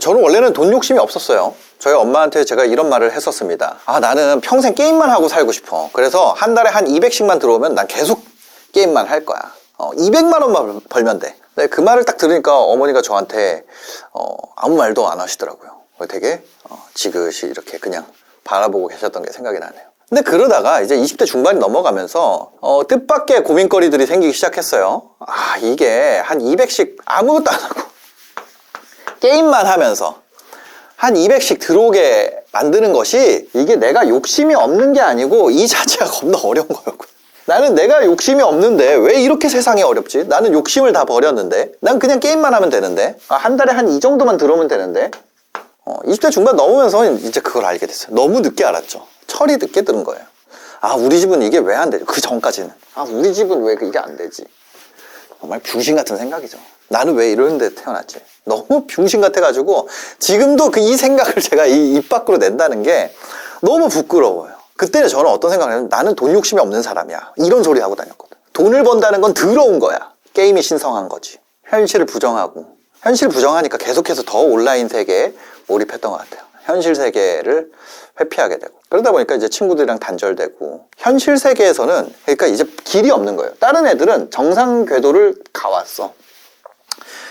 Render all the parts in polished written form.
저는 원래는 돈 욕심이 없었어요. 저희 엄마한테 제가 이런 말을 했었습니다. 나는 평생 게임만 하고 살고 싶어. 그래서 한 달에 한 200씩만 들어오면 난 계속 게임만 할 거야. 200만 원만 벌면 돼. 근데 그 말을 딱 들으니까 어머니가 저한테 아무 말도 안 하시더라고요. 되게 지그시 이렇게 그냥 바라보고 계셨던 게 생각이 나네요. 근데 그러다가 이제 20대 중반이 넘어가면서 뜻밖의 고민거리들이 생기기 시작했어요. 이게 한 200씩 아무것도 안 하고 게임만 하면서 한 200씩 들어오게 만드는 것이 이게 내가 욕심이 없는 게 아니고 이 자체가 겁나 어려운 거였고요. 나는 내가 욕심이 없는데 왜 이렇게 세상이 어렵지? 나는 욕심을 다 버렸는데 난 그냥 게임만 하면 되는데 한 달에 한 이 정도만 들어오면 되는데 20대 중반 넘으면서 이제 그걸 알게 됐어요. 너무 늦게 알았죠. 철이 늦게 들은 거예요. 우리 집은 이게 왜 안 되지? 그 전까지는 우리 집은 왜 이게 안 되지? 정말 병신 같은 생각이죠. 나는 왜 이런 데 태어났지? 너무 병신 같아가지고 지금도 이 생각을 제가 입 밖으로 낸다는 게 너무 부끄러워요. 그때는 저는 어떤 생각을 했냐면 나는 돈 욕심이 없는 사람이야. 이런 소리 하고 다녔거든. 돈을 번다는 건 더러운 거야. 게임이 신성한 거지. 현실을 부정하고 현실 부정하니까 계속해서 더 온라인 세계에 몰입했던 것 같아요. 현실 세계를 회피하게 되고 그러다 보니까 이제 친구들이랑 단절되고 현실 세계에서는 그러니까 이제 길이 없는 거예요. 다른 애들은 정상 궤도를 가왔어.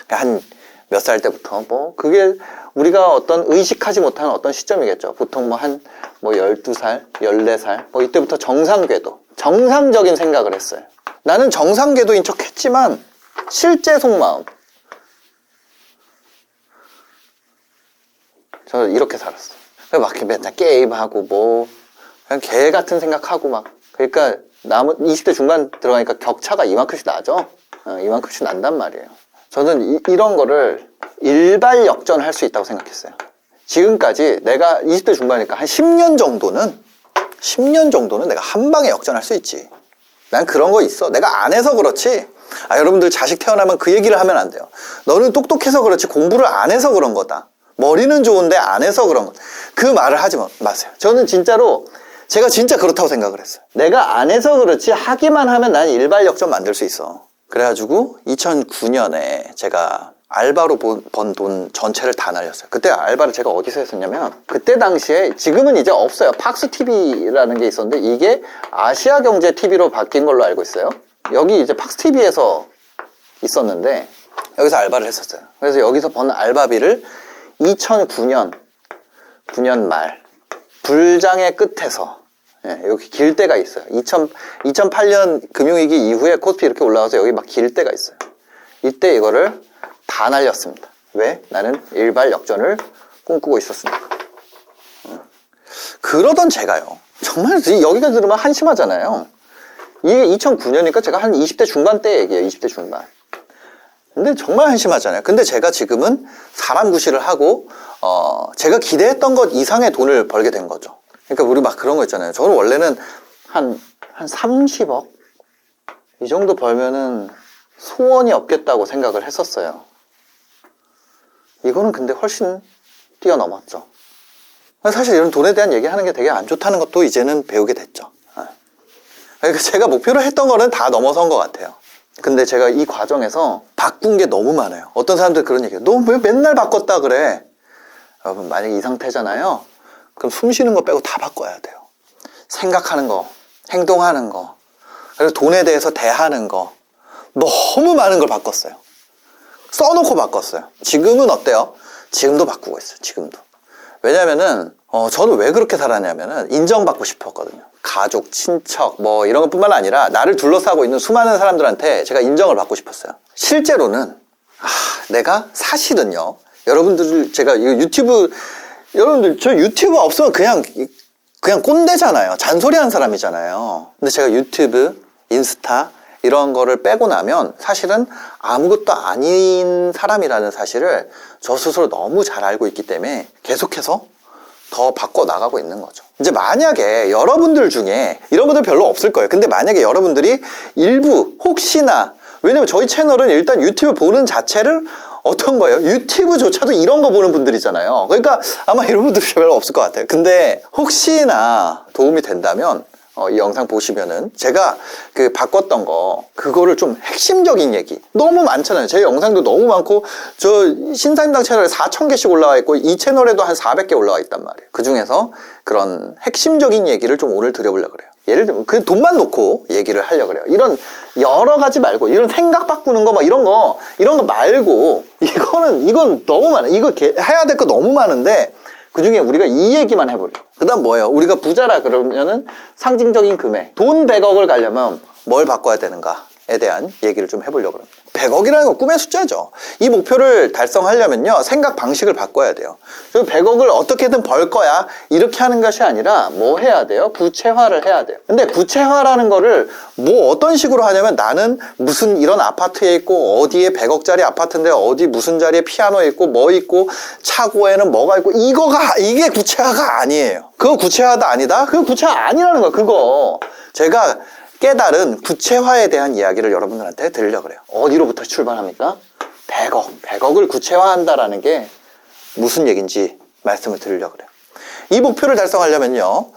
한 몇 살 때부터 그게 우리가 어떤 의식하지 못하는 어떤 시점이겠죠. 보통 한 12살, 14살 이때부터 정상 궤도, 정상적인 생각을 했어요. 나는 정상 궤도인 척 했지만 실제 속마음 저는 이렇게 살았어. 막 맨날 게임하고 그냥 개 같은 생각하고 그러니까 20대 중반 들어가니까 격차가 이만큼씩 나죠. 이만큼씩 난단 말이에요. 저는 이런 거를 일발역전할 수 있다고 생각했어요. 지금까지 내가 20대 중반이니까 한 10년 정도는 내가 한 방에 역전할 수 있지. 난 그런 거 있어. 내가 안 해서 그렇지. 여러분들 자식 태어나면 그 얘기를 하면 안 돼요. 너는 똑똑해서 그렇지 공부를 안 해서 그런 거다. 머리는 좋은데 안 해서 그런 거다. 그 말을 하지 마세요. 저는 진짜로 제가 진짜 그렇다고 생각을 했어요. 내가 안 해서 그렇지 하기만 하면 난 일발역전 만들 수 있어. 그래가지고 2009년에 제가 알바로 번 돈 전체를 다 날렸어요. 그때 알바를 제가 어디서 했었냐면 그때 당시에 지금은 이제 없어요. 팍스TV라는 게 있었는데 이게 아시아경제TV로 바뀐 걸로 알고 있어요. 여기 이제 팍스TV에서 있었는데 여기서 알바를 했었어요. 그래서 여기서 번 알바비를 2009년 말 불장의 끝에서 여기 길대가 있어요. 2008년 금융위기 이후에 코스피 이렇게 올라가서 여기 막 길대가 있어요. 이때 이거를 다 날렸습니다. 왜? 나는 일발 역전을 꿈꾸고 있었으니까. 그러던 제가요. 정말 여기까지 들으면 한심하잖아요. 이게 2009년이니까 제가 한 20대 중반 때 얘기예요. 20대 중반. 근데 정말 한심하잖아요. 근데 제가 지금은 사람 구실을 하고 제가 기대했던 것 이상의 돈을 벌게 된 거죠. 그러니까 우리 막 그런 거 있잖아요. 저는 원래는 한 30억? 이 정도 벌면은 소원이 없겠다고 생각을 했었어요. 이거는 근데 훨씬 뛰어넘었죠. 사실 이런 돈에 대한 얘기하는 게 되게 안 좋다는 것도 이제는 배우게 됐죠. 그러니까 제가 목표로 했던 거는 다 넘어선 것 같아요. 근데 제가 이 과정에서 바꾼 게 너무 많아요. 어떤 사람들 그런 얘기해요. 너 왜 맨날 바꿨다 그래? 여러분 만약에 이 상태잖아요. 그럼 숨 쉬는 거 빼고 다 바꿔야 돼요. 생각하는 거, 행동하는 거, 그리고 돈에 대해서 대하는 거 너무 많은 걸 바꿨어요. 써놓고 바꿨어요. 지금은 어때요? 지금도 바꾸고 있어요. 지금도. 왜냐면은 저는 왜 그렇게 살았냐면은 인정받고 싶었거든요. 가족, 친척 이런 것뿐만 아니라 나를 둘러싸고 있는 수많은 사람들한테 제가 인정을 받고 싶었어요. 실제로는 내가 사실은요. 여러분들 제가 유튜브 여러분들 저 유튜브 없으면 그냥 꼰대잖아요. 잔소리하는 사람이잖아요. 근데 제가 유튜브, 인스타 이런 거를 빼고 나면 사실은 아무것도 아닌 사람이라는 사실을 저 스스로 너무 잘 알고 있기 때문에 계속해서 더 바꿔나가고 있는 거죠. 이제 만약에 여러분들 중에 이런 분들 별로 없을 거예요. 근데 만약에 여러분들이 일부 혹시나 왜냐면 저희 채널은 일단 유튜브 보는 자체를 어떤 거예요? 유튜브조차도 이런 거 보는 분들이잖아요. 그러니까 아마 이런 분들이 별로 없을 것 같아요. 근데 혹시나 도움이 된다면 이 영상 보시면은 제가 그 바꿨던 거 그거를 좀 핵심적인 얘기 너무 많잖아요. 제 영상도 너무 많고 저 신사임당 채널에 4,000개씩 올라와 있고 이 채널에도 한 400개 올라와 있단 말이에요. 그 중에서 그런 핵심적인 얘기를 좀 오늘 드려보려고 그래요. 예를 들면 그 돈만 놓고 얘기를 하려고 그래요. 이런 여러 가지 말고 이런 생각 바꾸는 거 막 이런 거 말고 이건 너무 많아. 이거 해야 될 거 너무 많은데 그 중에 우리가 이 얘기만 해버려. 그 다음 뭐예요? 우리가 부자라 그러면은 상징적인 금액. 돈 100억을 가려면 뭘 바꿔야 되는가에 대한 얘기를 좀 해보려고 합니다. 100억이라는 건 꿈의 숫자죠. 이 목표를 달성하려면요, 생각 방식을 바꿔야 돼요. 100억을 어떻게든 벌 거야. 이렇게 하는 것이 아니라 뭐 해야 돼요? 구체화를 해야 돼요. 근데 구체화라는 거를 뭐 어떤 식으로 하냐면 나는 무슨 이런 아파트에 있고 어디에 100억짜리 아파트인데 어디 무슨 자리에 피아노 있고 뭐 있고 차고에는 뭐가 있고 이게 구체화가 아니에요. 그거 구체화다 아니다? 그거 구체화 아니라는 거야. 그거 제가 깨달은 구체화에 대한 이야기를 여러분들한테 드리려고 그래요. 어디로부터 출발합니까? 100억을 구체화한다라는 게 무슨 얘기인지 말씀을 드리려고 그래요. 이 목표를 달성하려면요,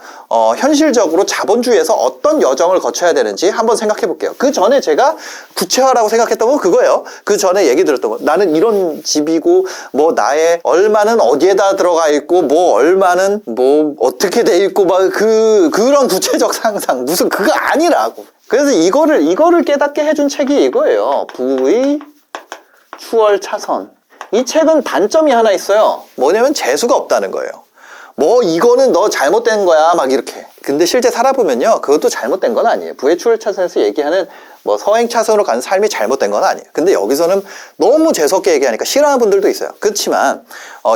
현실적으로 자본주의에서 어떤 여정을 거쳐야 되는지 한번 생각해 볼게요. 그 전에 제가 구체화라고 생각했던 건 그거예요. 그 전에 얘기 들었던 거. 나는 이런 집이고, 뭐, 나의 얼마는 어디에다 들어가 있고, 뭐, 얼마는 뭐, 어떻게 돼 있고, 막, 그런 구체적 상상. 무슨 그거 아니라고. 그래서 이거를 깨닫게 해준 책이 이거예요. 부의 추월차선. 이 책은 단점이 하나 있어요. 뭐냐면 재수가 없다는 거예요. 뭐 이거는 너 잘못된 거야 막 이렇게. 근데 실제 살아보면요, 그것도 잘못된 건 아니에요. 부의 추월차선에서 얘기하는 뭐 서행차선으로 가는 삶이 잘못된 건 아니에요. 근데 여기서는 너무 재수없게 얘기하니까 싫어하는 분들도 있어요. 그렇지만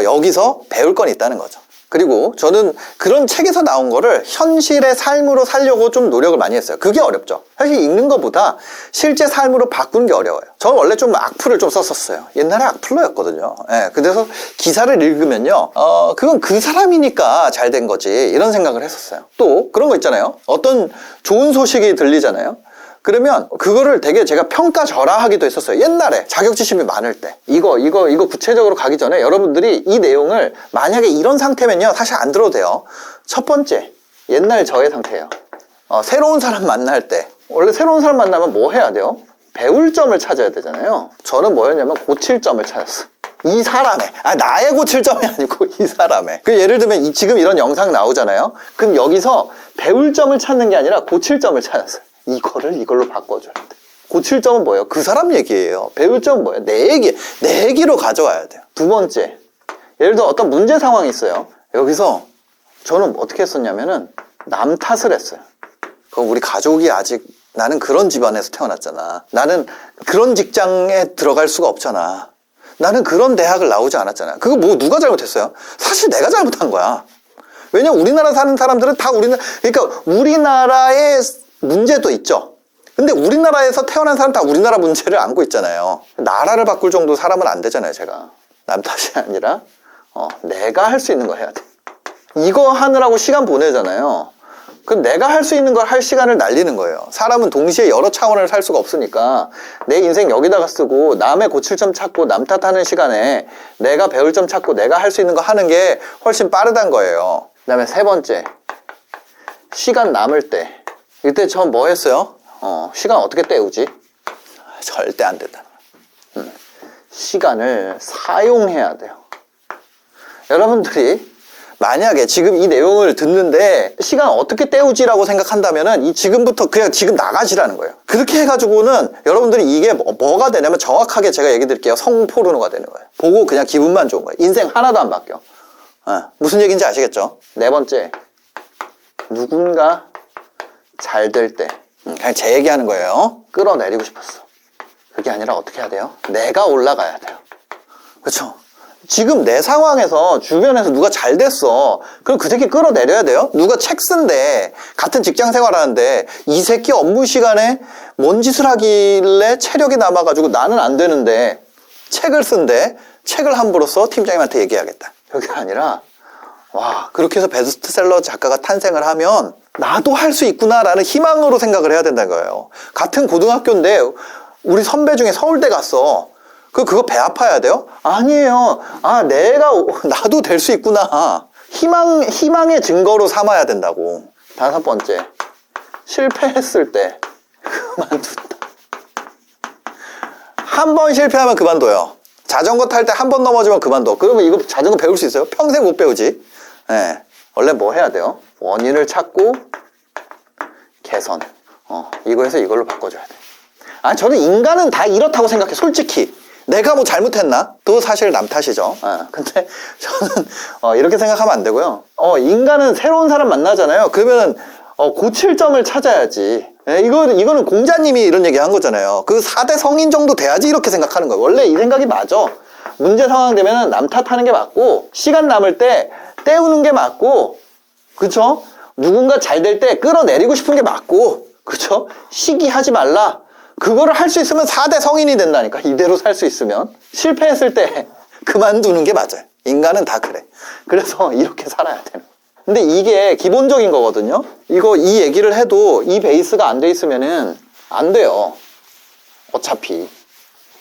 여기서 배울 건 있다는 거죠. 그리고 저는 그런 책에서 나온 거를 현실의 삶으로 살려고 좀 노력을 많이 했어요. 그게 어렵죠. 사실 읽는 것보다 실제 삶으로 바꾸는 게 어려워요. 저는 원래 좀 악플을 좀 썼었어요. 옛날에 악플러였거든요. 예, 그래서 기사를 읽으면요, 그건 그 사람이니까 잘 된 거지, 이런 생각을 했었어요. 또 그런 거 있잖아요. 어떤 좋은 소식이 들리잖아요. 그러면 그거를 되게 제가 평가절하하기도 했었어요. 옛날에 자격지심이 많을 때 이거 구체적으로 가기 전에 여러분들이 이 내용을 만약에 이런 상태면요, 사실 안 들어도 돼요. 첫 번째, 옛날 저의 상태예요. 새로운 사람 만날 때 원래 새로운 사람 만나면 뭐 해야 돼요? 배울 점을 찾아야 되잖아요. 저는 뭐였냐면 고칠 점을 찾았어요. 이 사람의, 나의 고칠 점이 아니고 이 사람의. 예를 들면 지금 이런 영상 나오잖아요. 그럼 여기서 배울 점을 찾는 게 아니라 고칠 점을 찾았어요. 이걸로 바꿔줘야 돼. 고칠 점은 뭐예요? 그 사람 얘기예요. 배울 점은 뭐예요? 내 얘기로 가져와야 돼요. 두 번째, 예를 들어 어떤 문제 상황이 있어요. 여기서 저는 어떻게 했었냐면은 남 탓을 했어요. 그럼 우리 가족이 아직, 나는 그런 집안에서 태어났잖아. 나는 그런 직장에 들어갈 수가 없잖아. 나는 그런 대학을 나오지 않았잖아. 그거 뭐 누가 잘못했어요? 사실 내가 잘못한 거야. 왜냐면 우리나라 사는 사람들은 다 그러니까 우리나라의 문제도 있죠. 근데 우리나라에서 태어난 사람 다 우리나라 문제를 안고 있잖아요. 나라를 바꿀 정도 사람은 안 되잖아요, 제가. 남 탓이 아니라 내가 할 수 있는 거 해야 돼. 이거 하느라고 시간 보내잖아요. 그럼 내가 할 수 있는 걸 할 시간을 날리는 거예요. 사람은 동시에 여러 차원을 살 수가 없으니까 내 인생 여기다가 쓰고 남의 고칠 점 찾고 남 탓하는 시간에 내가 배울 점 찾고 내가 할 수 있는 거 하는 게 훨씬 빠르단 거예요. 그 다음에 세 번째, 시간 남을 때 이때 저 뭐 했어요? 시간 어떻게 때우지? 절대 안 된다. 시간을 사용해야 돼요. 여러분들이 만약에 지금 이 내용을 듣는데 시간 어떻게 때우지라고 생각한다면은 지금부터 그냥 지금 나가시라는 거예요. 그렇게 해가지고는 여러분들이 이게 뭐가 되냐면 정확하게 제가 얘기 드릴게요. 성포르노가 되는 거예요. 보고 그냥 기분만 좋은 거예요. 인생 하나도 안 바뀌어. 무슨 얘기인지 아시겠죠? 네 번째, 누군가 잘 될 때 그냥 제 얘기하는 거예요. 끌어내리고 싶었어. 그게 아니라 어떻게 해야 돼요? 내가 올라가야 돼요. 그렇죠? 지금 내 상황에서 주변에서 누가 잘 됐어. 그럼 그 새끼 끌어내려야 돼요? 누가 책 쓴대. 같은 직장 생활하는데 이 새끼 업무 시간에 뭔 짓을 하길래 체력이 남아가지고 나는 안 되는데 책을 쓴대. 책을 함부로 써 팀장님한테 얘기해야겠다. 그게 아니라 와, 그렇게 해서 베스트셀러 작가가 탄생을 하면 나도 할 수 있구나라는 희망으로 생각을 해야 된다는 거예요. 같은 고등학교인데 우리 선배 중에 서울대 갔어. 그거 배 아파야 돼요? 아니에요. 나도 될 수 있구나. 희망의 증거로 삼아야 된다고. 다섯 번째, 실패했을 때 그만둔다. 한 번 실패하면 그만둬요. 자전거 탈 때 한 번 넘어지면 그만둬. 그러면 이거 자전거 배울 수 있어요? 평생 못 배우지. 네. 원래 뭐 해야 돼요? 원인을 찾고 개선. 이거 해서 이걸로 바꿔줘야 돼. 아, 저는 인간은 다 이렇다고 생각해. 솔직히 내가 뭐 잘못했나? 또 사실 남 탓이죠. 근데 저는 이렇게 생각하면 안 되고요. 인간은 새로운 사람 만나잖아요. 그러면 고칠 점을 찾아야지. 이거는 공자님이 이런 얘기 한 거잖아요. 그 4대 성인 정도 돼야지 이렇게 생각하는 거예요. 원래 이 생각이 맞아. 문제 상황 되면 남 탓하는 게 맞고, 시간 남을 때 때우는 게 맞고, 그쵸? 누군가 잘 될 때 끌어내리고 싶은 게 맞고, 그쵸? 시기하지 말라. 그거를 할 수 있으면 4대 성인이 된다니까. 이대로 살 수 있으면. 실패했을 때 그만두는 게 맞아요. 인간은 다 그래. 그래서 이렇게 살아야 되는 거예요. 근데 이게 기본적인 거거든요. 이 얘기를 해도 이 베이스가 안 돼 있으면은 안 돼요. 어차피.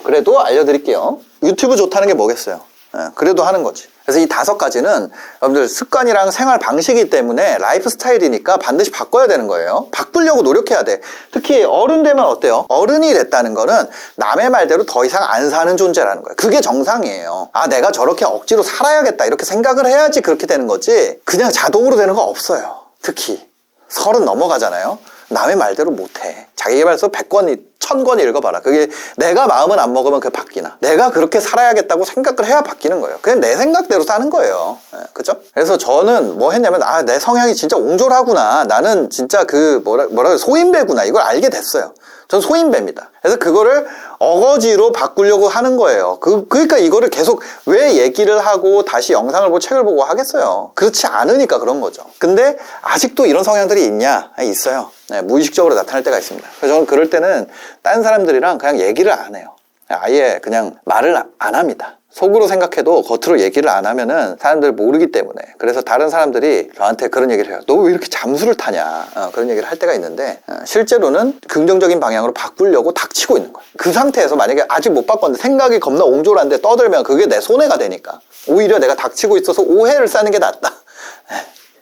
그래도 알려드릴게요. 유튜브 좋다는 게 뭐겠어요? 그래도 하는 거지. 그래서 이 5가지는 여러분들 습관이랑 생활 방식이기 때문에 라이프 스타일이니까 반드시 바꿔야 되는 거예요. 바꾸려고 노력해야 돼. 특히 어른 되면 어때요? 어른이 됐다는 거는 남의 말대로 더 이상 안 사는 존재라는 거예요. 그게 정상이에요. 아, 내가 저렇게 억지로 살아야겠다 이렇게 생각을 해야지 그렇게 되는 거지, 그냥 자동으로 되는 거 없어요. 특히 30 넘어가잖아요. 남의 말대로 못해. 자기계발서 100권, 1000권 읽어봐라. 그게 내가 마음은 안 먹으면 그게 바뀌나. 내가 그렇게 살아야겠다고 생각을 해야 바뀌는 거예요. 그냥 내 생각대로 사는 거예요. 그죠? 그래서 저는 뭐 했냐면, 내 성향이 진짜 옹졸하구나. 나는 진짜 소인배구나. 이걸 알게 됐어요. 전 소인배입니다. 그래서 그거를 어거지로 바꾸려고 하는 거예요. 그러니까 이거를 계속 왜 얘기를 하고 다시 영상을 보고 책을 보고 하겠어요. 그렇지 않으니까 그런 거죠. 근데 아직도 이런 성향들이 있냐? 있어요. 무의식적으로 나타날 때가 있습니다. 그래서 저는 그럴 때는 다른 사람들이랑 그냥 얘기를 안 해요. 아예 그냥 말을 안 합니다. 속으로 생각해도 겉으로 얘기를 안 하면은 사람들 모르기 때문에. 그래서 다른 사람들이 저한테 그런 얘기를 해요. 너 왜 이렇게 잠수를 타냐? 그런 얘기를 할 때가 있는데, 실제로는 긍정적인 방향으로 바꾸려고 닥치고 있는 거예요. 그 상태에서 만약에 아직 못 바꿨는데 생각이 겁나 옹졸한데 떠들면 그게 내 손해가 되니까 오히려 내가 닥치고 있어서 오해를 쌓는 게 낫다.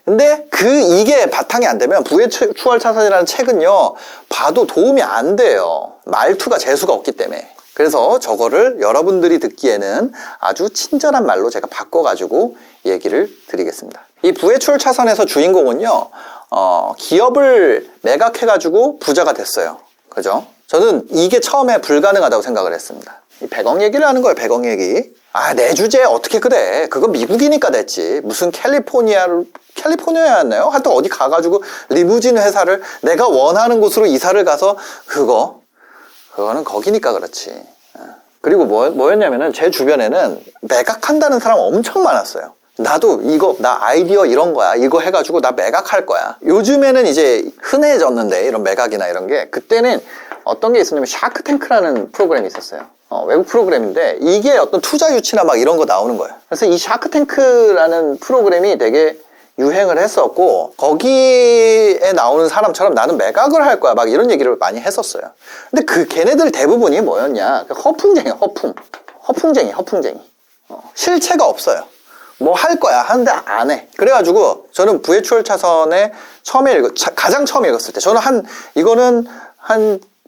근데 이게 바탕이 안 되면, 부의 추월 차선이라는 책은요, 봐도 도움이 안 돼요. 말투가 재수가 없기 때문에. 그래서 저거를 여러분들이 듣기에는 아주 친절한 말로 제가 바꿔가지고 얘기를 드리겠습니다. 이 부의 추월 차선에서 주인공은요, 기업을 매각해가지고 부자가 됐어요. 그죠? 저는 이게 처음에 불가능하다고 생각을 했습니다. 이 100억 얘기를 하는 거예요, 100억 얘기. 내 주제에 어떻게 그래. 그거 미국이니까 됐지. 무슨 캘리포니아였나요? 하여튼 어디 가가지고 리무진 회사를 내가 원하는 곳으로 이사를 가서 그거는 거기니까 그렇지. 그리고 뭐였냐면은 제 주변에는 매각한다는 사람 엄청 많았어요. 나도 나 아이디어 이런 거야. 이거 해가지고 나 매각할 거야. 요즘에는 이제 흔해졌는데, 이런 매각이나 이런 게. 그때는 어떤 게 있었냐면 샤크탱크라는 프로그램이 있었어요. 외국 프로그램인데 이게 어떤 투자 유치나 막 이런 거 나오는 거예요. 그래서 이 샤크탱크라는 프로그램이 되게 유행을 했었고, 거기에 나오는 사람처럼 나는 매각을 할 거야 막 이런 얘기를 많이 했었어요. 근데 걔네들 대부분이 뭐였냐, 허풍쟁이야. 허풍쟁이. 실체가 없어요. 뭐 할 거야 하는데 안 해. 그래가지고 저는 부의 추월 차선에 가장 처음에 읽었을 때, 저는 이거는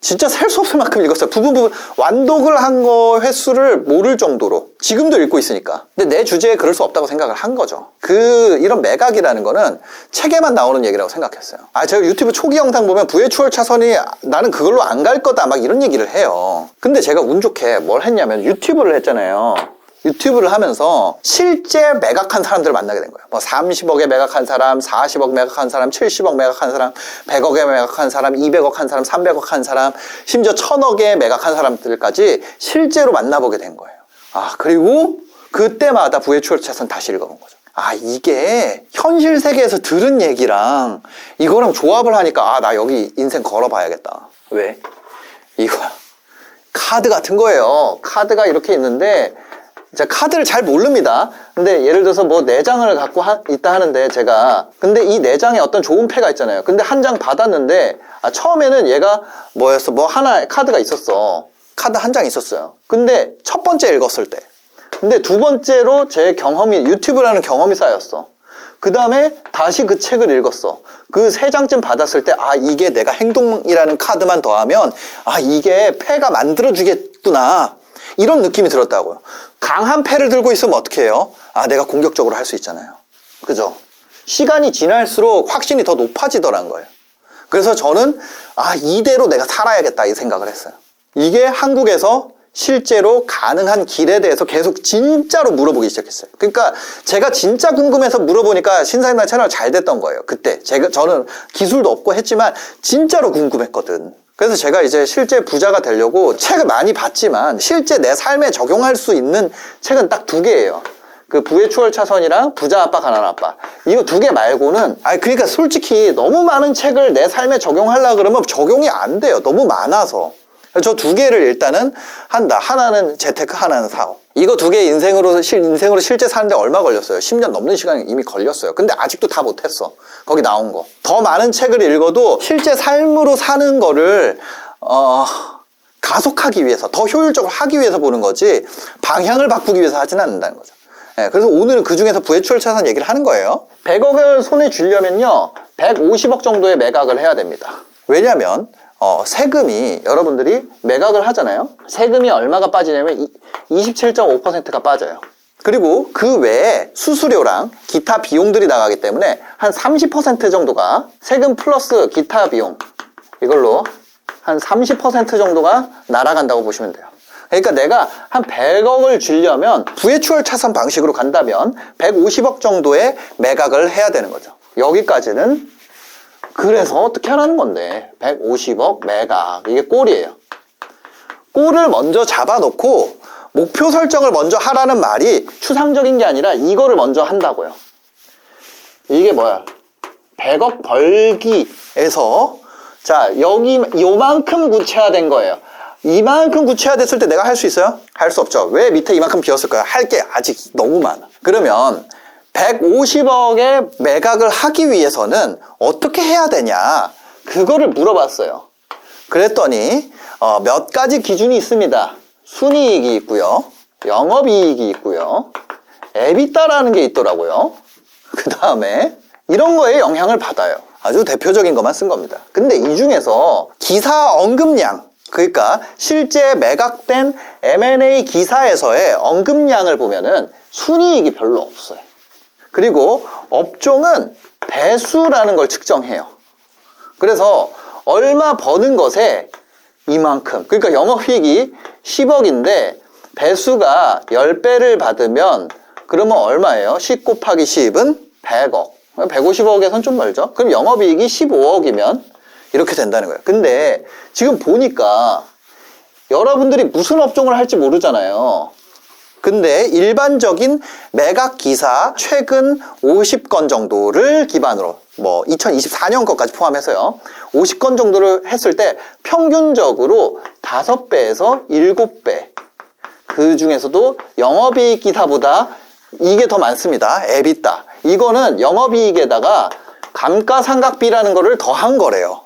진짜 셀 수 없을 만큼 읽었어요. 부분 완독을 한 거 횟수를 모를 정도로. 지금도 읽고 있으니까. 근데 내 주제에 그럴 수 없다고 생각을 한 거죠. 이런 매각이라는 거는 책에만 나오는 얘기라고 생각했어요. 제가 유튜브 초기 영상 보면 부의 추월 차선이 나는 그걸로 안 갈 거다 막 이런 얘기를 해요. 근데 제가 운 좋게 뭘 했냐면 유튜브를 했잖아요. 유튜브를 하면서 실제 매각한 사람들을 만나게 된 거예요. 30억에 매각한 사람, 40억 매각한 사람, 70억 매각한 사람, 100억에 매각한 사람, 200억 한 사람, 300억 한 사람, 심지어 1000억에 매각한 사람들까지 실제로 만나보게 된 거예요. 그리고 그때마다 부의 추월 차선 다시 읽어본 거죠. 이게 현실 세계에서 들은 얘기랑 이거랑 조합을 하니까 나 여기 인생 걸어봐야겠다. 왜? 이거야. 카드 같은 거예요. 카드가 이렇게 있는데, 제가 카드를 잘 모릅니다. 근데 예를 들어서 뭐 4장을 갖고 있다 하는데, 근데 이 4장에 어떤 좋은 패가 있잖아요. 근데 한 장 받았는데, 처음에는 얘가 하나 카드가 있었어. 카드 한 장 있었어요. 근데 첫 번째 읽었을 때. 근데 두 번째로 제 유튜브라는 경험이 쌓였어. 그 다음에 다시 그 책을 읽었어. 그 3장쯤 받았을 때, 아, 이게 내가 행동이라는 카드만 더하면, 아, 이게 패가 만들어주겠구나. 이런 느낌이 들었다고요. 강한 패를 들고 있으면 어떻게 해요? 아, 내가 공격적으로 할 수 있잖아요. 그죠? 시간이 지날수록 확신이 더 높아지더란 거예요. 그래서 저는, 아, 이대로 내가 살아야겠다, 이 생각을 했어요. 이게 한국에서 실제로 가능한 길에 대해서 계속 진짜로 물어보기 시작했어요. 그러니까 제가 진짜 궁금해서 물어보니까 신사임당 채널 잘 됐던 거예요. 그때 저는 기술도 없고 했지만 진짜로 궁금했거든. 그래서 제가 이제 실제 부자가 되려고 책을 많이 봤지만 실제 내 삶에 적용할 수 있는 책은 딱 2개예요. 그 부의 추월 차선이랑 부자 아빠 가난한 아빠, 이거 2개 말고는, 그러니까 솔직히 너무 많은 책을 내 삶에 적용하려고 그러면 적용이 안 돼요. 너무 많아서. 저 2개를 일단은 한다. 하나는 재테크, 하나는 사업. 이거 2개 인생으로 실제 사는데 얼마 걸렸어요? 10년 넘는 시간이 이미 걸렸어요. 근데 아직도 다 못했어. 거기 나온 거. 더 많은 책을 읽어도 실제 삶으로 사는 거를 가속하기 위해서, 더 효율적으로 하기 위해서 보는 거지 방향을 바꾸기 위해서 하진 않는다는 거죠. 그래서 오늘은 그 중에서 부의 추월 차선 얘기를 하는 거예요. 100억을 손에 쥐려면요 150억 정도의 매각을 해야 됩니다. 왜냐면 세금이, 여러분들이 매각을 하잖아요. 세금이 얼마가 빠지냐면 27.5%가 빠져요. 그리고 그 외에 수수료랑 기타 비용들이 나가기 때문에 한 30% 정도가 세금 플러스 기타 비용, 이걸로 한 30% 정도가 날아간다고 보시면 돼요. 그러니까 내가 한 100억을 쥐려면 부의 추월 차선 방식으로 간다면 150억 정도의 매각을 해야 되는 거죠. 여기까지는. 그래서 어떻게 하라는 건데, 150억 매각, 이게 골이에요. 골을 먼저 잡아놓고 목표 설정을 먼저 하라는 말이 추상적인 게 아니라 이거를 먼저 한다고요. 이게 뭐야? 100억 벌기에서, 자, 여기 요만큼 구체화된 거예요. 이만큼 구체화됐을 때 내가 할 수 있어요? 할 수 없죠. 왜 밑에 이만큼 비었을까요? 할 게 아직 너무 많아. 그러면 150억의 매각을 하기 위해서는 어떻게 해야 되냐, 그거를 물어봤어요. 그랬더니 몇 가지 기준이 있습니다. 순이익이 있고요, 영업이익이 있고요, 에비타라는 게 있더라고요. 그 다음에 이런 거에 영향을 받아요. 아주 대표적인 것만 쓴 겁니다. 근데 이 중에서 기사 언급량, 그러니까 실제 매각된 M&A 기사에서의 언급량을 보면은 순이익이 별로 없어요. 그리고 업종은 배수라는 걸 측정해요. 그래서 얼마 버는 것에 이만큼, 그러니까 영업이익이 10억인데 배수가 10배를 받으면 그러면 얼마예요? 10 곱하기 10은 100억. 150억에선 좀 멀죠? 그럼 영업이익이 15억이면 이렇게 된다는 거예요. 근데 지금 보니까 여러분들이 무슨 업종을 할지 모르잖아요. 근데 일반적인 매각 기사 최근 50건 정도를 기반으로, 뭐 2024년 것까지 포함해서요, 50건 정도를 했을 때 평균적으로 5배에서 7배, 그 중에서도 영업이익 기사보다 이게 더 많습니다. 에비타. 이거는 영업이익에다가 감가상각비라는 거를 더한 거래요.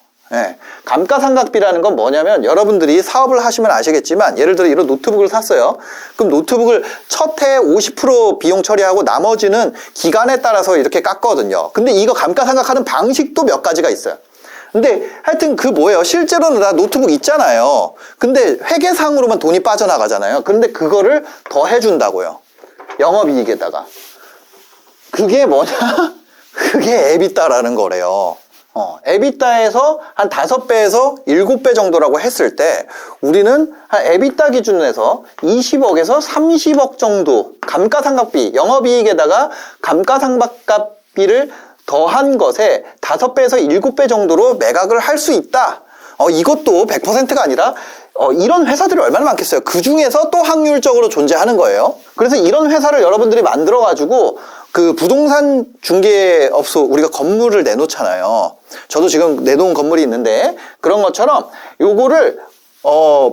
감가상각비라는 건 뭐냐면, 여러분들이 사업을 하시면 아시겠지만, 예를 들어 이런 노트북을 샀어요. 그럼 노트북을 첫 해에 50% 비용 처리하고 나머지는 기간에 따라서 이렇게 깎거든요. 근데 이거 감가상각하는 방식도 몇 가지가 있어요. 근데 하여튼 그 뭐예요? 실제로는 나 노트북 있잖아요. 근데 회계상으로만 돈이 빠져나가잖아요. 근데 그거를 더 해준다고요. 영업이익에다가. 그게 뭐냐? 그게 에비타라는 거래요. 에비타에서 한 5배에서 7배 정도라고 했을 때 우리는 한 에비타 기준에서 20억에서 30억 정도 감가상각비, 영업이익에다가 감가상각비를 더한 것에 5배에서 7배 정도로 매각을 할 수 있다. 이것도 100%가 아니라 이런 회사들이 얼마나 많겠어요. 그 중에서 또 확률적으로 존재하는 거예요. 그래서 이런 회사를 여러분들이 만들어가지고 그 부동산 중개업소, 우리가 건물을 내놓잖아요. 저도 지금 내놓은 건물이 있는데, 그런 것처럼 요거를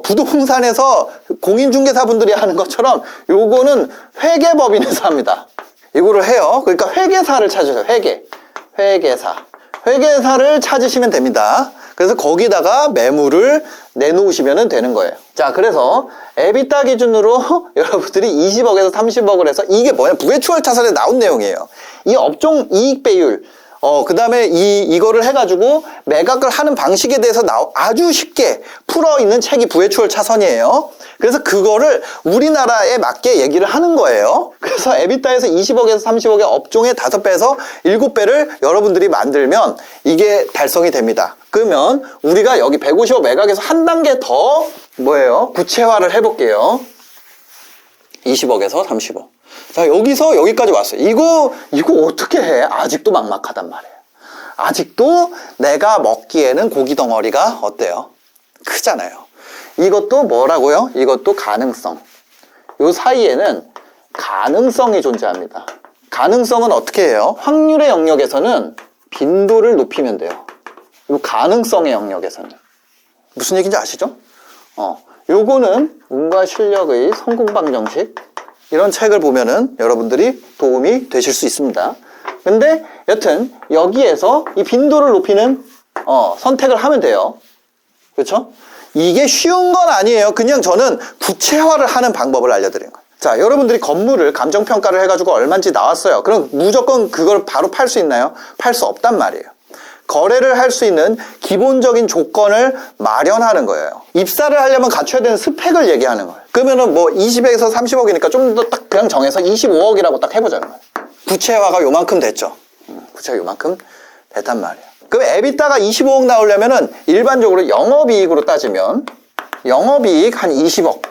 부동산에서 공인중개사분들이 하는 것처럼 요거는 회계법인에서 합니다. 이거를 해요. 그러니까 회계사를 찾으세요. 회계사. 회계사를 찾으시면 됩니다. 그래서 거기다가 매물을 내놓으시면 되는 거예요. 자, 그래서 에비타 기준으로 여러분들이 20억에서 30억을 해서 이게 뭐냐? 부회추월 차선에 나온 내용이에요. 이 업종 이익 배율, 그 다음에 이거를 해가지고 매각을 하는 방식에 대해서 아주 쉽게 풀어있는 책이 부회추월 차선이에요. 그래서 그거를 우리나라에 맞게 얘기를 하는 거예요. 그래서 에비타에서 20억에서 30억의 업종의 5배에서 7배를 여러분들이 만들면 이게 달성이 됩니다. 그러면 우리가 여기 150억 매각에서 한 단계 더 뭐예요? 구체화를 해볼게요. 20억에서 30억. 자, 여기서 여기까지 왔어요. 이거 어떻게 해? 아직도 막막하단 말이에요. 아직도 내가 먹기에는 고기 덩어리가 어때요? 크잖아요. 이것도 뭐라고요? 이것도 가능성. 요 사이에는 가능성이 존재합니다. 가능성은 어떻게 해요? 확률의 영역에서는 빈도를 높이면 돼요. 요 가능성의 영역에서는. 무슨 얘기인지 아시죠? 요거는 운과 실력의 성공방정식. 이런 책을 보면은 여러분들이 도움이 되실 수 있습니다. 근데 여튼 여기에서 이 빈도를 높이는 선택을 하면 돼요. 그렇죠? 이게 쉬운 건 아니에요. 그냥 저는 구체화를 하는 방법을 알려드린 거예요. 자, 여러분들이 건물을 감정평가를 해가지고 얼마인지 나왔어요. 그럼 무조건 그걸 바로 팔 수 있나요? 팔 수 없단 말이에요. 거래를 할 수 있는 기본적인 조건을 마련하는 거예요. 입사를 하려면 갖춰야 되는 스펙을 얘기하는 거예요. 그러면은 뭐 20억에서 30억이니까 좀 더 딱 그냥 정해서 25억이라고 딱 해보자는 거예요. 구체화가 요만큼 됐죠. 구체가 요만큼 됐단 말이에요. 그럼 에비타가 25억 나오려면은 일반적으로 영업이익으로 따지면 영업이익 한 20억.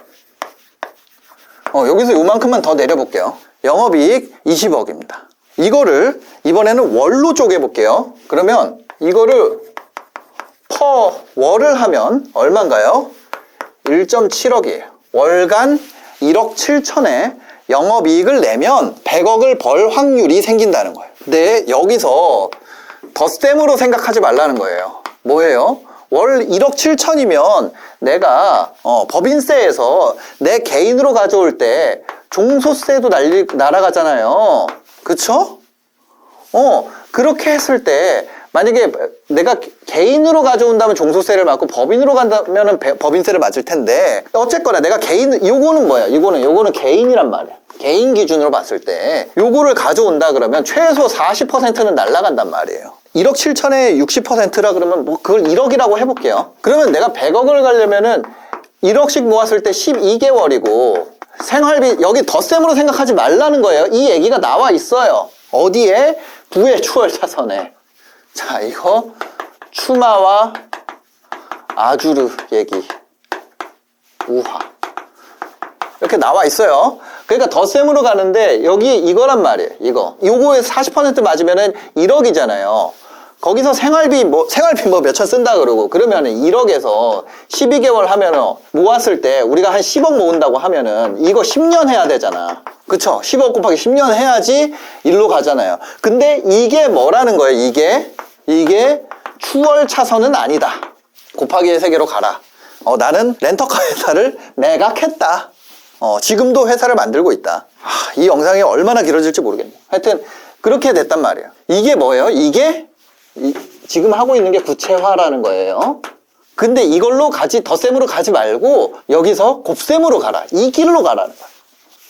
여기서 요만큼만 더 내려볼게요. 영업이익 20억입니다. 이거를 이번에는 월로 쪼개볼게요. 그러면 이거를 퍼 월을 하면 얼마인가요? 1.7억이에요. 월간 1억 7천에 영업이익을 내면 100억을 벌 확률이 생긴다는 거예요. 근데 여기서 덧셈으로 생각하지 말라는 거예요. 뭐예요? 월 1억 7천이면 내가 법인세에서 내 개인으로 가져올 때 종소세도 날아가잖아요. 그쵸? 그렇게 했을 때 만약에 내가 개인으로 가져온다면 종소세를 맞고 법인으로 간다면 법인세를 맞을 텐데 어쨌거나 내가 요거는 뭐야? 요거는 개인이란 말이야. 개인 기준으로 봤을 때 요거를 가져온다 그러면 최소 40%는 날아간단 말이에요. 1억 7천에 60%라 그러면 뭐 그걸 1억이라고 해볼게요. 그러면 내가 100억을 가려면은 1억씩 모았을 때 12개월이고 생활비 여기 덧셈으로 생각하지 말라는 거예요. 이 얘기가 나와 있어요. 어디에? 부회추월 차선에. 자, 이거 추마와 아주르 얘기 우화 이렇게 나와 있어요. 그러니까 덧셈으로 가는데 여기 이거란 말이에요. 요거에 40% 맞으면은 1억이잖아요. 거기서 생활비 몇천 쓴다 그러면은 1억에서 12개월 하면은 모았을 때 우리가 한 10억 모은다고 하면은 이거 10년 해야 되잖아. 그쵸? 10억 곱하기 10년 해야지 일로 가잖아요. 근데 이게 뭐라는 거예요? 이게 추월 차선은 아니다. 곱하기의 세계로 가라. 나는 렌터카 회사를 매각했다. 지금도 회사를 만들고 있다. 이 영상이 얼마나 길어질지 모르겠네. 하여튼 그렇게 됐단 말이에요. 이게 뭐예요? 이게 지금 하고 있는 게 구체화라는 거예요. 근데 이걸로 덧셈으로 가지 말고 여기서 곱셈으로 가라. 이 길로 가라는 거야.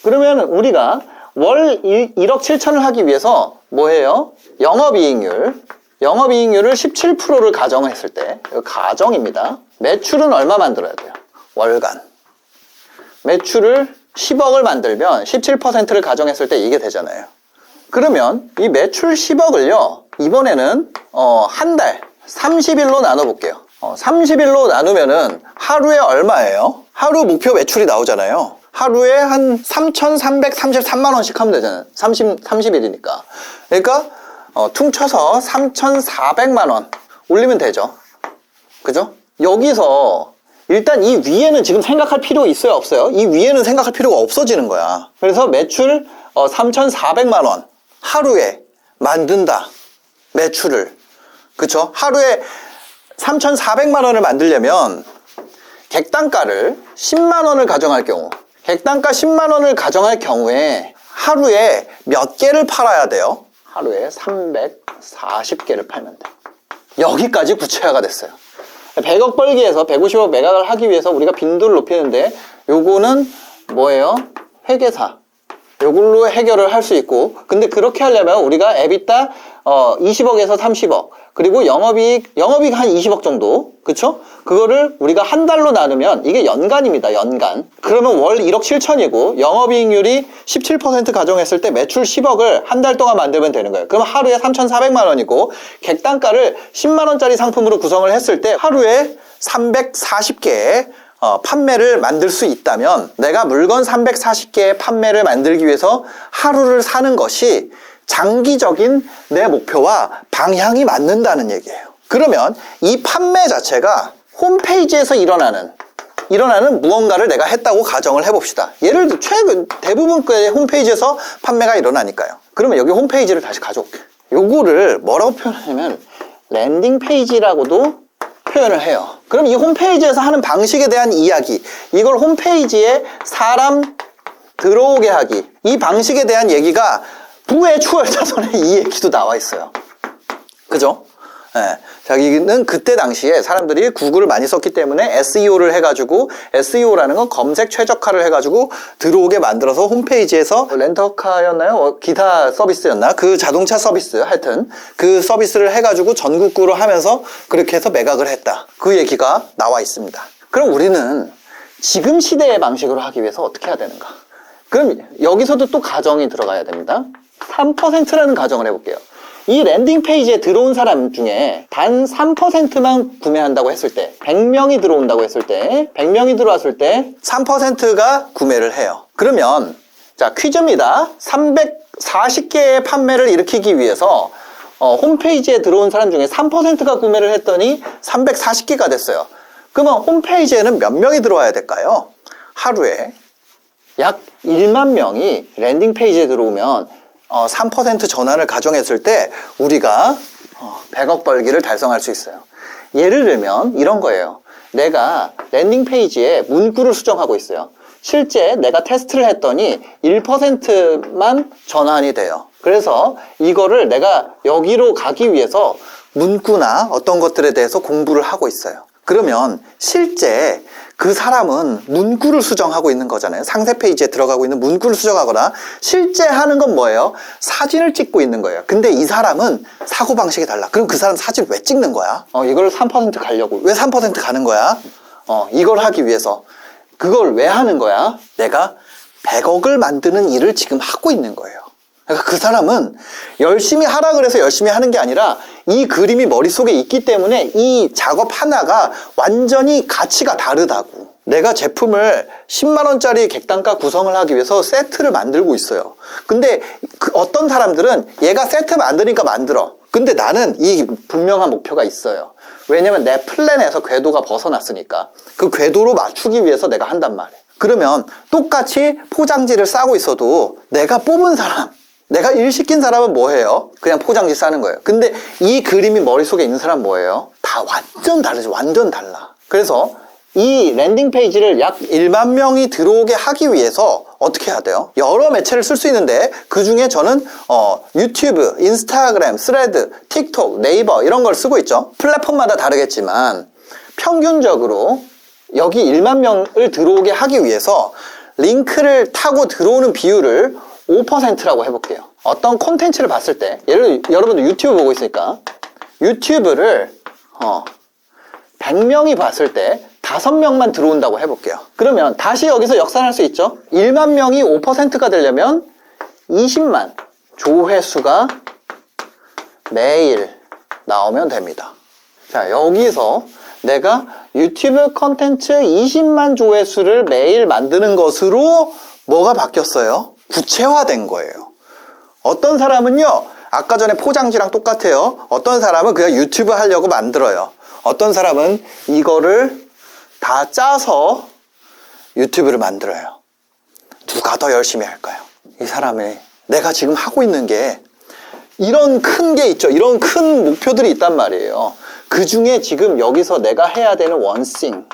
그러면 우리가 월 1억 7천을 하기 위해서 뭐예요? 영업이익률을 17%를 가정했을 때 가정입니다. 매출은 얼마 만들어야 돼요? 월간. 매출을 10억을 만들면 17%를 가정했을 때 이게 되잖아요. 그러면 이 매출 10억을요 이번에는 한 달 30일로 나눠볼게요. 30일로 나누면은 하루에 얼마예요? 하루 목표 매출이 나오잖아요. 하루에 한 3,333만 원씩 하면 되잖아요. 30일이니까. 그러니까 퉁쳐서 3,400만 원 올리면 되죠. 그죠? 여기서 일단 이 위에는 지금 생각할 필요 있어요? 없어요? 이 위에는 생각할 필요가 없어지는 거야. 그래서 매출 3,400만 원 하루에 만든다. 매출을. 그쵸? 하루에 3,400만 원을 만들려면 객단가를 10만 원을 가정할 경우 객단가 10만 원을 가정할 경우에 하루에 몇 개를 팔아야 돼요? 하루에 340개를 팔면 돼. 여기까지 구체화가 됐어요. 100억 벌기에서 150억 매각을 하기 위해서 우리가 빈도를 높이는데 요거는 뭐예요? 회계사. 요걸로 해결을 할 수 있고, 근데 그렇게 하려면 우리가 EBITDA 20억에서 30억, 그리고 영업이익 한 20억 정도, 그쵸? 그거를 우리가 한 달로 나누면 이게 연간입니다, 연간. 그러면 월 1억 7천이고 영업이익률이 17% 가정했을 때 매출 10억을 한 달 동안 만들면 되는 거예요. 그럼 하루에 3,400만 원이고 객단가를 10만 원짜리 상품으로 구성을 했을 때 하루에 340개의 판매를 만들 수 있다면, 내가 물건 340개의 판매를 만들기 위해서 하루를 사는 것이 장기적인 내 목표와 방향이 맞는다는 얘기예요. 그러면 이 판매 자체가 홈페이지에서 일어나는 무언가를 내가 했다고 가정을 해봅시다. 예를 들어 대부분의 홈페이지에서 판매가 일어나니까요. 그러면 여기 홈페이지를 다시 가져올게요. 요거를 뭐라고 표현하냐면 랜딩 페이지라고도 표현을 해요. 그럼 이 홈페이지에서 하는 방식에 대한 이야기, 이걸 홈페이지에 사람 들어오게 하기, 이 방식에 대한 얘기가 부의 추월자선에 이 얘기도 나와 있어요. 그죠? 네. 자기는 그때 당시에 사람들이 구글을 많이 썼기 때문에 SEO를 해가지고, SEO라는 건 검색 최적화를 해가지고 들어오게 만들어서 홈페이지에서 렌터카였나요? 기타 서비스였나? 그 자동차 서비스, 하여튼 그 서비스를 해가지고 전국구로 하면서 그렇게 해서 매각을 했다. 그 얘기가 나와 있습니다. 그럼 우리는 지금 시대의 방식으로 하기 위해서 어떻게 해야 되는가? 그럼 여기서도 또 가정이 들어가야 됩니다. 3%라는 가정을 해볼게요. 이 랜딩 페이지에 들어온 사람 중에 단 3%만 구매한다고 했을 때, 100명이 들어온다고 했을 때, 100명이 들어왔을 때 3%가 구매를 해요. 그러면 자, 퀴즈입니다. 340개의 판매를 일으키기 위해서 홈페이지에 들어온 사람 중에 3%가 구매를 했더니 340개가 됐어요. 그러면 홈페이지에는 몇 명이 들어와야 될까요? 하루에 약 1만 명이 랜딩 페이지에 들어오면 3% 전환을 가정했을 때 우리가 100억 벌기를 달성할 수 있어요. 예를 들면 이런 거예요. 내가 랜딩 페이지에 문구를 수정하고 있어요. 실제 내가 테스트를 했더니 1%만 전환이 돼요. 그래서 이거를 내가 여기로 가기 위해서 문구나 어떤 것들에 대해서 공부를 하고 있어요. 그러면 실제 그 사람은 문구를 수정하고 있는 거잖아요. 상세 페이지에 들어가고 있는 문구를 수정하거나, 실제 하는 건 뭐예요? 사진을 찍고 있는 거예요. 근데 이 사람은 사고방식이 달라. 그럼 그 사람 사진 왜 찍는 거야? 이걸 3% 가려고. 왜 3% 가는 거야? 이걸 하기 위해서. 그걸 왜 하는 거야? 내가 100억을 만드는 일을 지금 하고 있는 거예요. 그러니까 그 사람은 열심히 하라 그래서 열심히 하는 게 아니라 이 그림이 머릿속에 있기 때문에 이 작업 하나가 완전히 가치가 다르다고. 내가 제품을 10만 원짜리 객단가 구성을 하기 위해서 세트를 만들고 있어요. 근데 어떤 사람들은 얘가 세트 만드니까 만들어. 근데 나는 이 분명한 목표가 있어요. 왜냐면 내 플랜에서 궤도가 벗어났으니까. 그 궤도로 맞추기 위해서 내가 한단 말이에요. 그러면 똑같이 포장지를 싸고 있어도 내가 뽑은 사람, 내가 일 시킨 사람은 뭐예요? 그냥 포장지 싸는 거예요. 근데 이 그림이 머릿속에 있는 사람은 뭐예요? 다 완전 다르죠. 완전 달라. 그래서 이 랜딩 페이지를 약 1만 명이 들어오게 하기 위해서 어떻게 해야 돼요? 여러 매체를 쓸 수 있는데 그 중에 저는 유튜브, 인스타그램, 스레드, 틱톡, 네이버 이런 걸 쓰고 있죠. 플랫폼마다 다르겠지만 평균적으로 여기 1만 명을 들어오게 하기 위해서 링크를 타고 들어오는 비율을 5%라고 해볼게요. 어떤 콘텐츠를 봤을 때, 예를 들어 여러분들 유튜브 보고 있으니까 유튜브를 100명이 봤을 때 5명만 들어온다고 해볼게요. 그러면 다시 여기서 역산할 수 있죠. 1만 명이 5%가 되려면 20만 조회수가 매일 나오면 됩니다. 자, 여기서 내가 유튜브 콘텐츠 20만 조회수를 매일 만드는 것으로 뭐가 바뀌었어요? 구체화된 거예요. 어떤 사람은요, 아까 전에 포장지랑 똑같아요. 어떤 사람은 그냥 유튜브 하려고 만들어요. 어떤 사람은 이거를 다 짜서 유튜브를 만들어요. 누가 더 열심히 할까요? 이 사람이 내가 지금 하고 있는 게 이런 큰 게 있죠. 이런 큰 목표들이 있단 말이에요. 그 중에 지금 여기서 내가 해야 되는 원싱을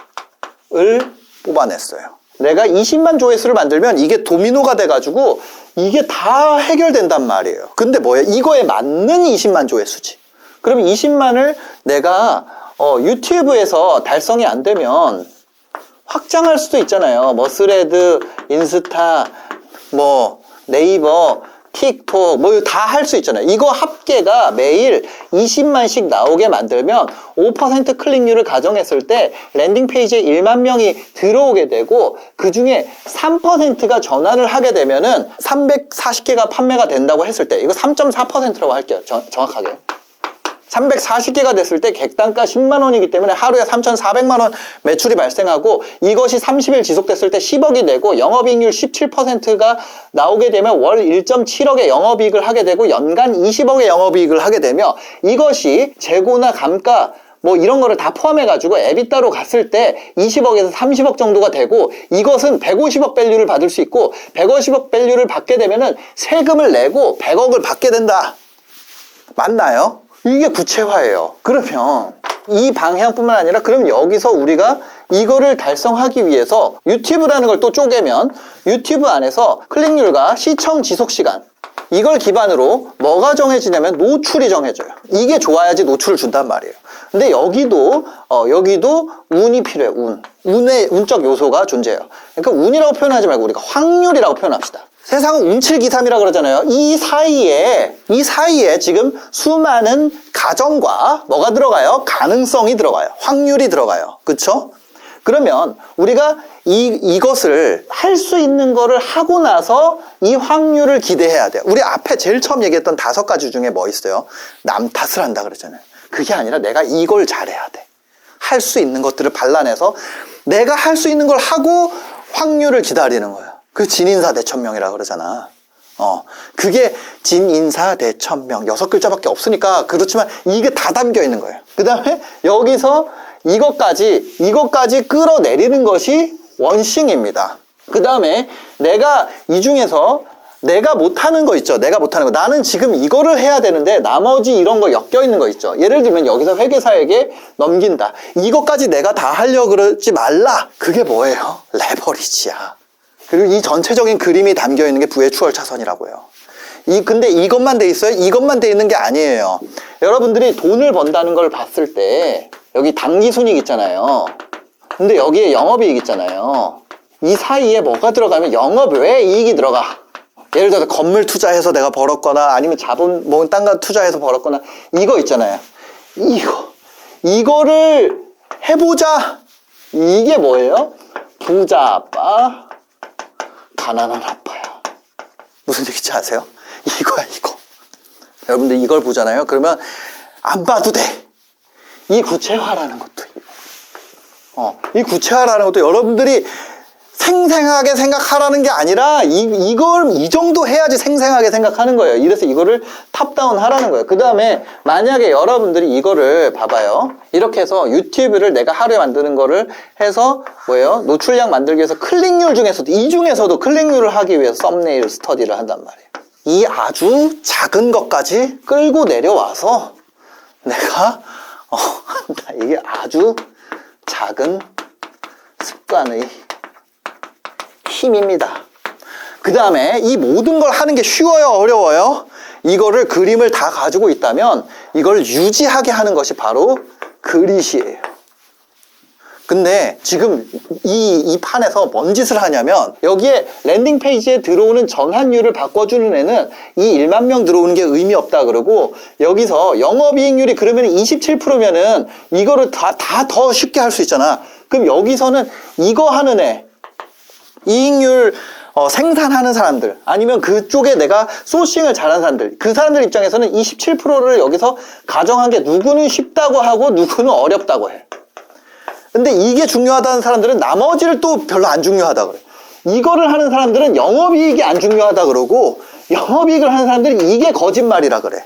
뽑아냈어요. 내가 20만 조회수를 만들면 이게 도미노가 돼가지고 이게 다 해결된단 말이에요. 근데 뭐예요? 이거에 맞는 20만 조회수지. 그럼 20만을 내가 유튜브에서 달성이 안 되면 확장할 수도 있잖아요. 뭐 스레드, 인스타, 뭐 네이버, 틱톡 뭐 다 할 수 있잖아요. 이거 합계가 매일 20만씩 나오게 만들면 5% 클릭률을 가정했을 때 랜딩 페이지에 1만 명이 들어오게 되고 그 중에 3%가 전화를 하게 되면은 340개가 판매가 된다고 했을 때 이거 3.4%라고 할게요. 정확하게. 340개가 됐을 때 객단가 10만 원이기 때문에 하루에 3,400만 원 매출이 발생하고 이것이 30일 지속됐을 때 10억이 되고 영업이익률 17%가 나오게 되면 월 1.7억의 영업이익을 하게 되고 연간 20억의 영업이익을 하게 되며 이것이 재고나 감가 뭐 이런 거를 다 포함해가지고 에비타로 갔을 때 20억에서 30억 정도가 되고 이것은 150억 밸류를 받을 수 있고 150억 밸류를 받게 되면은 세금을 내고 100억을 받게 된다. 맞나요? 이게 구체화예요. 그러면 이 방향뿐만 아니라 그럼 여기서 우리가 이거를 달성하기 위해서 유튜브라는 걸 또 쪼개면 유튜브 안에서 클릭률과 시청 지속시간 이걸 기반으로 뭐가 정해지냐면 노출이 정해져요. 이게 좋아야지 노출을 준단 말이에요. 근데 여기도 운이 필요해요. 운적 요소가 존재해요. 그러니까 운이라고 표현하지 말고 우리가 확률이라고 표현합시다. 세상은 운칠기삼이라고 그러잖아요. 이 사이에 지금 수많은 가정과 뭐가 들어가요? 가능성이 들어가요. 확률이 들어가요. 그쵸? 그러면 우리가 이것을 할 수 있는 거를 하고 나서 이 확률을 기대해야 돼요. 우리 앞에 제일 처음 얘기했던 5가지 중에 뭐 있어요? 남 탓을 한다 그러잖아요. 그게 아니라 내가 이걸 잘해야 돼. 할 수 있는 것들을 발라내서 내가 할 수 있는 걸 하고 확률을 기다리는 거예요. 그 진인사대천명이라고 그러잖아. 그게 진인사대천명 6글자밖에 없으니까 그렇지만 이게 다 담겨 있는 거예요. 그 다음에 여기서 이것까지 끌어내리는 것이 원싱입니다. 그 다음에 내가 이 중에서 내가 못하는 거 있죠. 내가 못하는 거. 나는 지금 이거를 해야 되는데 나머지 이런 거 엮여 있는 거 있죠. 예를 들면 여기서 회계사에게 넘긴다. 이것까지 내가 다 하려고 그러지 말라. 그게 뭐예요? 레버리지야. 그리고 이 전체적인 그림이 담겨 있는 게 부의 추월 차선이라고 해요. 근데 이것만 돼 있어요? 이것만 돼 있는 게 아니에요. 여러분들이 돈을 번다는 걸 봤을 때 여기 당기순이익 있잖아요. 근데 여기에 영업이익 있잖아요. 이 사이에 뭐가 들어가면 영업 외 이익이 들어가. 예를 들어서 건물 투자해서 내가 벌었거나 아니면 자본 뭐 딴 거 투자해서 벌었거나 이거 있잖아요. 이거를 해보자. 이게 뭐예요? 부자 아빠, 가난한 아빠야. 무슨 얘기인지 아세요? 이거야 이거. 여러분들 이걸 보잖아요. 그러면 안 봐도 돼. 이 구체화라는 것도 이 구체화라는 것도 여러분들이 생생하게 생각하라는 게 아니라 이걸 이 정도 해야지 생생하게 생각하는 거예요. 이래서 이거를 탑다운 하라는 거예요. 그 다음에 만약에 여러분들이 이거를 봐봐요. 이렇게 해서 유튜브를 내가 하루에 만드는 거를 해서 뭐예요? 노출량 만들기 위해서 클릭률 중에서도 이 중에서도 클릭률을 하기 위해서 썸네일 스터디를 한단 말이에요. 이 아주 작은 것까지 끌고 내려와서 내가 한다. 이게 아주 작은 습관의 힘입니다. 그 다음에 이 모든 걸 하는 게 쉬워요? 어려워요? 이거를 그림을 다 가지고 있다면 이걸 유지하게 하는 것이 바로 그릿이에요. 근데 지금 이 판에서 뭔 짓을 하냐면 여기에 랜딩 페이지에 들어오는 전환율을 바꿔주는 애는 이 1만 명 들어오는 게 의미 없다 그러고 여기서 영업이익률이 그러면 27%면은 이거를 다 더 쉽게 할 수 있잖아. 그럼 여기서는 이거 하는 애 이익률 생산하는 사람들 아니면 그쪽에 내가 소싱을 잘하는 사람들 그 사람들 입장에서는 27%를 여기서 가정한 게 누구는 쉽다고 하고 누구는 어렵다고 해. 근데 이게 중요하다는 사람들은 나머지를 또 별로 안 중요하다 그래. 이거를 하는 사람들은 영업이익이 안 중요하다 그러고 영업이익을 하는 사람들이 이게 거짓말이라 그래.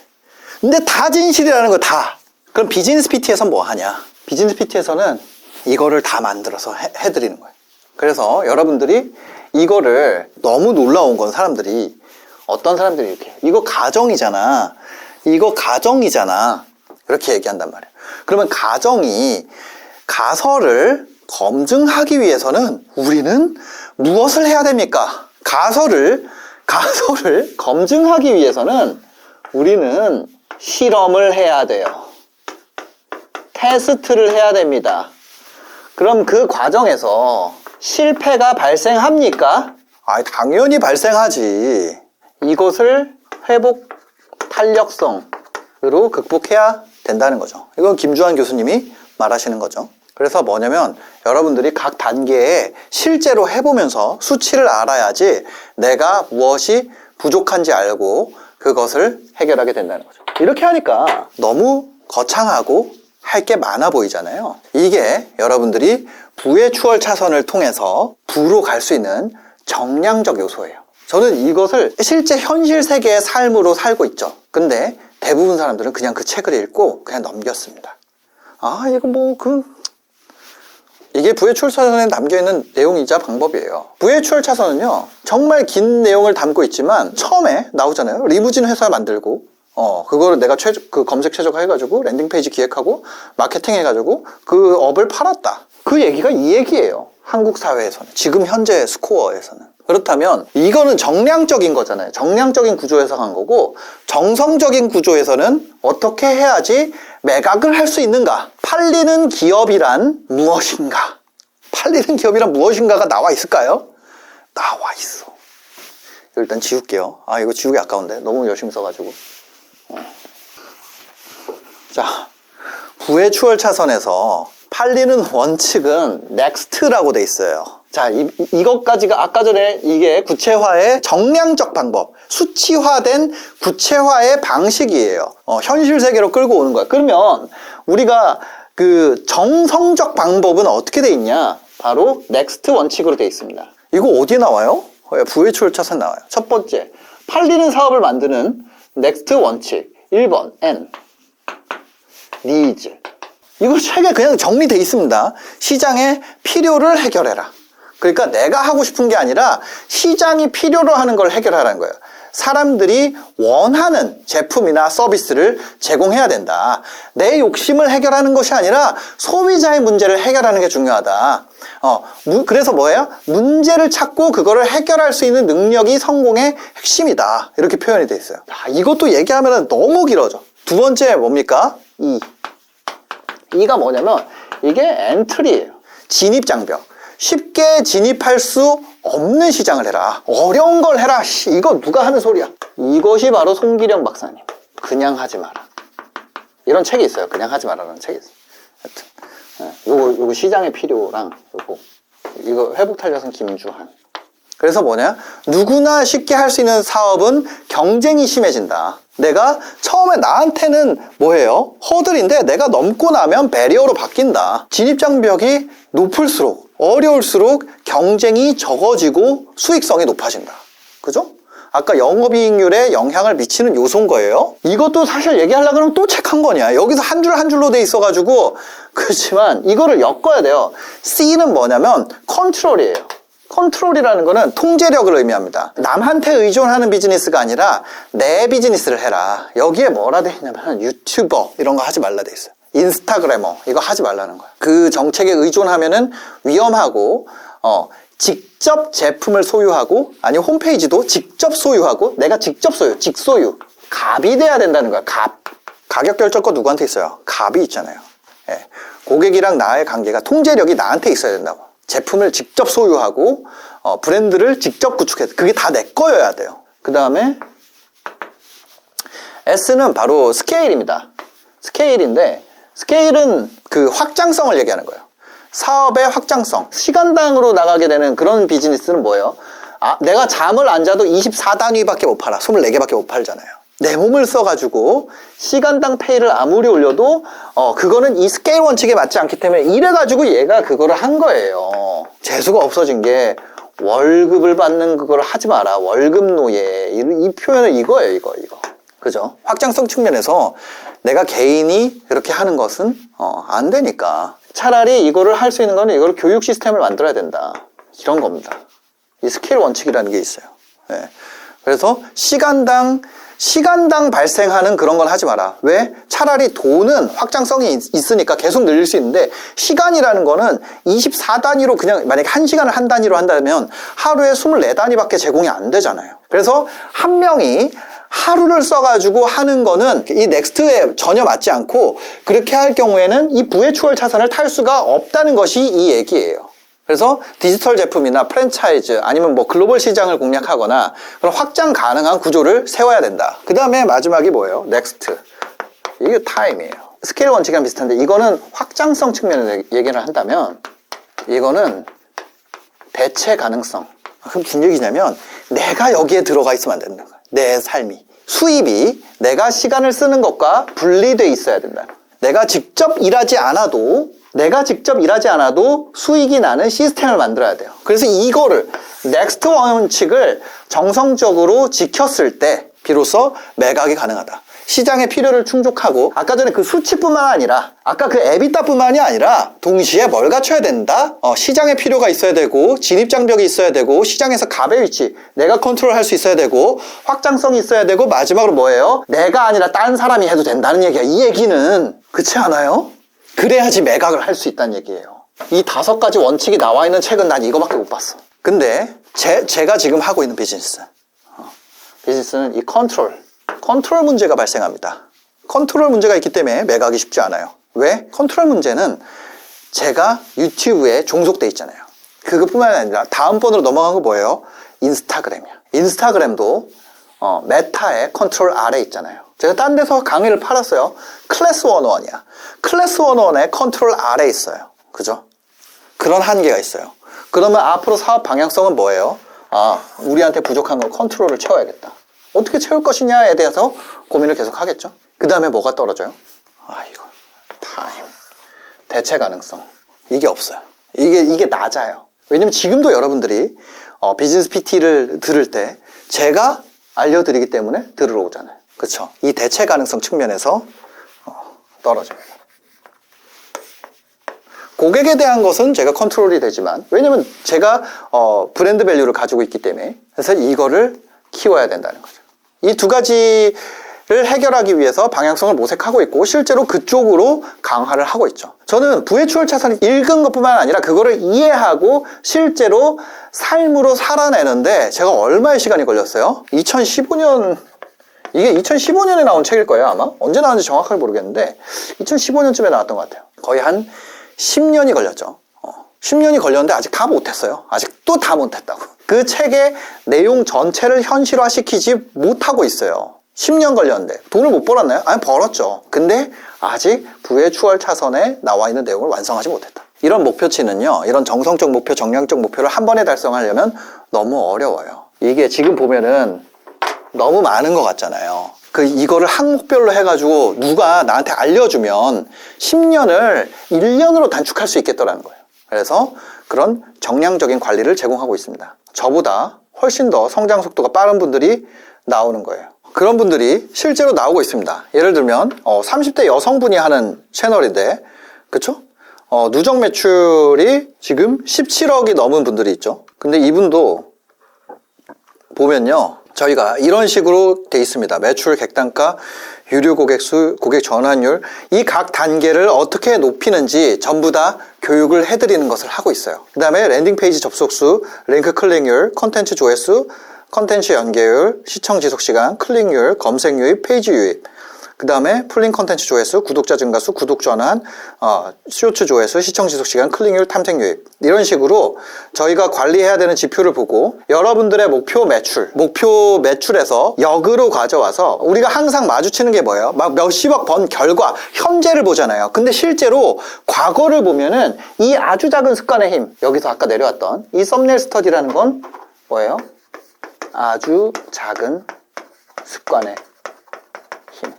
근데 다 진실이라는 거 다. 그럼 비즈니스 PT에서 뭐 하냐? 비즈니스 PT에서는 이거를 다 만들어서 해드리는 거예요. 그래서 여러분들이 이거를 너무 놀라운 건 사람들이 어떤 사람들이 이렇게 이거 가정이잖아. 이렇게 얘기한단 말이에요. 그러면 가설을 검증하기 위해서는 우리는 무엇을 해야 됩니까? 가설을 검증하기 위해서는 우리는 실험을 해야 돼요. 테스트를 해야 됩니다. 그럼 그 과정에서 실패가 발생합니까? 아, 당연히 발생하지. 이것을 회복 탄력성으로 극복해야 된다는 거죠. 이건 김주환 교수님이 말하시는 거죠. 그래서 뭐냐면 여러분들이 각 단계에 실제로 해보면서 수치를 알아야지 내가 무엇이 부족한지 알고 그것을 해결하게 된다는 거죠. 이렇게 하니까 너무 거창하고 할 게 많아 보이잖아요. 이게 여러분들이 부의 추월 차선을 통해서 부로 갈 수 있는 정량적 요소예요. 저는 이것을 실제 현실 세계의 삶으로 살고 있죠. 근데 대부분 사람들은 그냥 그 책을 읽고 그냥 넘겼습니다. 아, 이거 이게 부의 추월 차선에 담겨있는 내용이자 방법이에요. 부의 추월 차선은요, 정말 긴 내용을 담고 있지만 처음에 나오잖아요. 리무진 회사 만들고 그거를 내가 검색 최적화해가지고 랜딩 페이지 기획하고 마케팅 해가지고 그 업을 팔았다. 그 얘기가 이 얘기예요. 한국 사회에서는. 지금 현재 스코어에서는. 그렇다면 이거는 정량적인 거잖아요. 정량적인 구조에서 간 거고, 정성적인 구조에서는 어떻게 해야지 매각을 할 수 있는가? 팔리는 기업이란 무엇인가? 팔리는 기업이란 무엇인가가 나와 있을까요? 나와 있어. 일단 지울게요. 아, 이거 지우기 아까운데. 너무 열심히 써가지고. 자, 부의 추월 차선에서 팔리는 원칙은 넥스트라고 돼 있어요. 자, 이것까지가 아까 전에 이게 구체화의 정량적 방법, 수치화된 구체화의 방식이에요. 현실 세계로 끌고 오는 거야. 그러면 우리가 그 정성적 방법은 어떻게 돼 있냐? 바로 넥스트 원칙으로 돼 있습니다. 이거 어디에 나와요? 부의 추월 차선 나와요. 첫 번째, 팔리는 사업을 만드는 넥스트 원칙 1번 N 니즈. 이거 책에 그냥 정리돼 있습니다. 시장의 필요를 해결해라. 그러니까 내가 하고 싶은 게 아니라 시장이 필요로 하는 걸 해결하라는 거예요. 사람들이 원하는 제품이나 서비스를 제공해야 된다. 내 욕심을 해결하는 것이 아니라 소비자의 문제를 해결하는 게 중요하다. 그래서 뭐예요? 문제를 찾고 그거를 해결할 수 있는 능력이 성공의 핵심이다. 이렇게 표현이 돼 있어요. 이것도 얘기하면 너무 길어져. 두 번째 뭡니까? E가 뭐냐면 이게 엔트리예요. 진입장벽. 쉽게 진입할 수 없는 시장을 해라. 어려운 걸 해라. 이거 누가 하는 소리야. 이것이 바로 송기령 박사님. 그냥 하지 마라. 이런 책이 있어요. 그냥 하지 마라라는 책이 있어요. 하여튼 요거 시장의 필요랑 이거 회복탄력성 김주환. 그래서 뭐냐? 누구나 쉽게 할 수 있는 사업은 경쟁이 심해진다. 내가 처음에 나한테는 뭐예요? 허들인데 내가 넘고 나면 배리어로 바뀐다. 진입장벽이 높을수록 어려울수록 경쟁이 적어지고 수익성이 높아진다. 그죠? 아까 영업이익률에 영향을 미치는 요소인 거예요. 이것도 사실 얘기하려고 하면 또 책 한 권이야. 여기서 한 줄 한 줄로 돼 있어가지고 그렇지만 이거를 엮어야 돼요. C는 뭐냐면 컨트롤이에요. 컨트롤이라는 거는 통제력을 의미합니다. 남한테 의존하는 비즈니스가 아니라 내 비즈니스를 해라. 여기에 뭐라 돼 있냐면 유튜버 이런 거 하지 말라 돼 있어요. 인스타그래머 이거 하지 말라는 거야. 그 정책에 의존하면은 위험하고 직접 제품을 소유하고 아니 홈페이지도 직접 소유하고 내가 직접 소유, 직소유 갑이 돼야 된다는 거야. 갑. 가격 결정권 누구한테 있어요? 갑이 있잖아요. 예. 고객이랑 나의 관계가 통제력이 나한테 있어야 된다고. 제품을 직접 소유하고 브랜드를 직접 구축해. 그게 다 내 거여야 돼요. 그 다음에 S는 바로 스케일입니다. 스케일인데 스케일은 그 확장성을 얘기하는 거예요. 사업의 확장성. 시간당으로 나가게 되는 그런 비즈니스는 뭐예요? 내가 잠을 안 자도 24단위밖에 못 팔아. 24개밖에 못 팔잖아요. 내 몸을 써가지고 시간당 페이를 아무리 올려도 그거는 이 스케일 원칙에 맞지 않기 때문에 이래가지고 얘가 그거를 한 거예요. 재수가 없어진 게 월급을 받는 그걸 하지 마라. 월급 노예. 이 표현은 이거예요. 이거. 그죠? 확장성 측면에서 내가 개인이 그렇게 하는 것은 안 되니까 차라리 이거를 할 수 있는 거는 이걸 교육 시스템을 만들어야 된다. 이런 겁니다. 이 스케일 원칙이라는 게 있어요. 네. 그래서 시간당 시간당 발생하는 그런 건 하지 마라. 왜? 차라리 돈은 확장성이 있으니까 계속 늘릴 수 있는데 시간이라는 거는 24단위로 그냥 만약에 1시간을 한 단위로 한다면 하루에 24단위밖에 제공이 안 되잖아요. 그래서 한 명이 하루를 써가지고 하는 거는 이 넥스트에 전혀 맞지 않고 그렇게 할 경우에는 이 부의 추월 차선을 탈 수가 없다는 것이 이 얘기예요. 그래서 디지털 제품이나 프랜차이즈 아니면 뭐 글로벌 시장을 공략하거나 그런 확장 가능한 구조를 세워야 된다. 그 다음에 마지막이 뭐예요? 넥스트. 이게 타임이에요. 스케일 원칙이랑 비슷한데 이거는 확장성 측면에서 얘기를 한다면 이거는 대체 가능성. 그럼 무슨 얘기냐면 내가 여기에 들어가 있으면 안 된다. 내 삶이. 수입이 내가 시간을 쓰는 것과 분리돼 있어야 된다. 내가 직접 일하지 않아도 수익이 나는 시스템을 만들어야 돼요. 그래서 이거를 넥스트 원칙을 정성적으로 지켰을 때 비로소 매각이 가능하다. 시장의 필요를 충족하고 아까 전에 그 수치뿐만 아니라 아까 그 에비타뿐만이 아니라 동시에 뭘 갖춰야 된다? 시장의 필요가 있어야 되고 진입장벽이 있어야 되고 시장에서 갑의 위치 내가 컨트롤할 수 있어야 되고 확장성이 있어야 되고 마지막으로 뭐예요? 내가 아니라 딴 사람이 해도 된다는 얘기야. 이 얘기는 그렇지 않아요? 그래야지 매각을 할 수 있다는 얘기예요. 이 5가지 원칙이 나와 있는 책은 난 이거밖에 못 봤어. 근데 제가 지금 하고 있는 비즈니스는 이 컨트롤 문제가 발생합니다. 컨트롤 문제가 있기 때문에 매각이 쉽지 않아요. 왜? 컨트롤 문제는 제가 유튜브에 종속돼 있잖아요. 그것뿐만 아니라 다음번으로 넘어간 거 뭐예요? 인스타그램이야. 인스타그램도 메타의 컨트롤 아래 있잖아요. 제가 딴 데서 강의를 팔았어요. 클래스 101이야. 클래스 101의 컨트롤 아래 있어요. 그죠? 그런 한계가 있어요. 그러면 앞으로 사업 방향성은 뭐예요? 우리한테 부족한 건 컨트롤을 채워야겠다. 어떻게 채울 것이냐에 대해서 고민을 계속 하겠죠. 그 다음에 뭐가 떨어져요? 이거 타임, 대체 가능성. 이게 없어요. 이게 낮아요. 왜냐면 지금도 여러분들이 비즈니스 PT를 들을 때 제가 알려드리기 때문에 들으러 오잖아요. 그렇죠? 이 대체 가능성 측면에서 떨어집니다. 고객에 대한 것은 제가 컨트롤이 되지만 왜냐면 제가 브랜드 밸류를 가지고 있기 때문에 그래서 이거를 키워야 된다는 거죠. 이 2가지를 해결하기 위해서 방향성을 모색하고 있고 실제로 그쪽으로 강화를 하고 있죠. 저는 부의 추월 차선을 읽은 것뿐만 아니라 그거를 이해하고 실제로 삶으로 살아내는데 제가 얼마의 시간이 걸렸어요? 2015년 이게 2015년에 나온 책일 거예요 아마? 언제 나왔는지 정확하게 모르겠는데 2015년쯤에 나왔던 것 같아요. 거의 한 10년이 걸렸죠. 10년이 걸렸는데 아직 다 못했어요. 아직도 다 못했다고. 그 책의 내용 전체를 현실화시키지 못하고 있어요. 10년 걸렸는데 돈을 못 벌었나요? 아니 벌었죠. 근데 아직 부의 추월 차선에 나와 있는 내용을 완성하지 못했다. 이런 목표치는요. 이런 정성적 목표, 정량적 목표를 한 번에 달성하려면 너무 어려워요. 이게 지금 보면은 너무 많은 것 같잖아요. 이거를 항목별로 해가지고 누가 나한테 알려주면 10년을 1년으로 단축할 수 있겠더라는 거예요. 그래서 그런 정량적인 관리를 제공하고 있습니다. 저보다 훨씬 더 성장 속도가 빠른 분들이 나오는 거예요. 그런 분들이 실제로 나오고 있습니다. 예를 들면 30대 여성분이 하는 채널인데 그쵸? 누적 매출이 지금 17억이 넘은 분들이 있죠. 근데 이분도 보면요. 저희가 이런 식으로 돼 있습니다. 매출, 객단가, 유료 고객 수, 고객 전환율 이 각 단계를 어떻게 높이는지 전부 다 교육을 해드리는 것을 하고 있어요. 그 다음에 랜딩 페이지 접속수, 링크 클릭률, 컨텐츠 조회수, 컨텐츠 연계율, 시청 지속 시간, 클릭률, 검색 유입, 페이지 유입 그 다음에 풀링 컨텐츠 조회수, 구독자 증가수, 구독 전환, 쇼츠 조회수, 시청 지속 시간, 클릭률, 탐색 유입 이런 식으로 저희가 관리해야 되는 지표를 보고 여러분들의 목표 매출에서 역으로 가져와서 우리가 항상 마주치는 게 뭐예요? 막 몇십억 번 결과, 현재를 보잖아요. 근데 실제로 과거를 보면은 이 아주 작은 습관의 힘 여기서 아까 내려왔던 이 썸네일 스터디라는 건 뭐예요? 아주 작은 습관의 힘.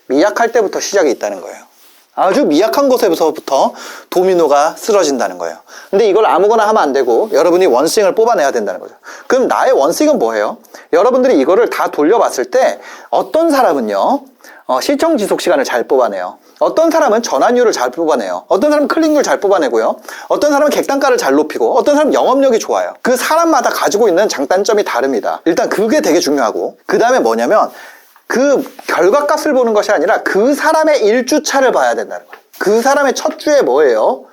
미약할 때부터 시작이 있다는 거예요. 아주 미약한 곳에서부터 도미노가 쓰러진다는 거예요. 근데 이걸 아무거나 하면 안 되고 여러분이 원스윙을 뽑아내야 된다는 거죠. 그럼 나의 원스윙은 뭐예요? 여러분들이 이거를 다 돌려봤을 때 어떤 사람은요 시청 지속 시간을 잘 뽑아내요. 어떤 사람은 전환율을 잘 뽑아내요. 어떤 사람은 클릭률 잘 뽑아내고요. 어떤 사람은 객단가를 잘 높이고 어떤 사람은 영업력이 좋아요. 그 사람마다 가지고 있는 장단점이 다릅니다. 일단 그게 되게 중요하고 그 다음에 뭐냐면 그 결과값을 보는 것이 아니라 그 사람의 1주차를 봐야 된다는 거예요. 그 사람의 첫 주에 뭐예요?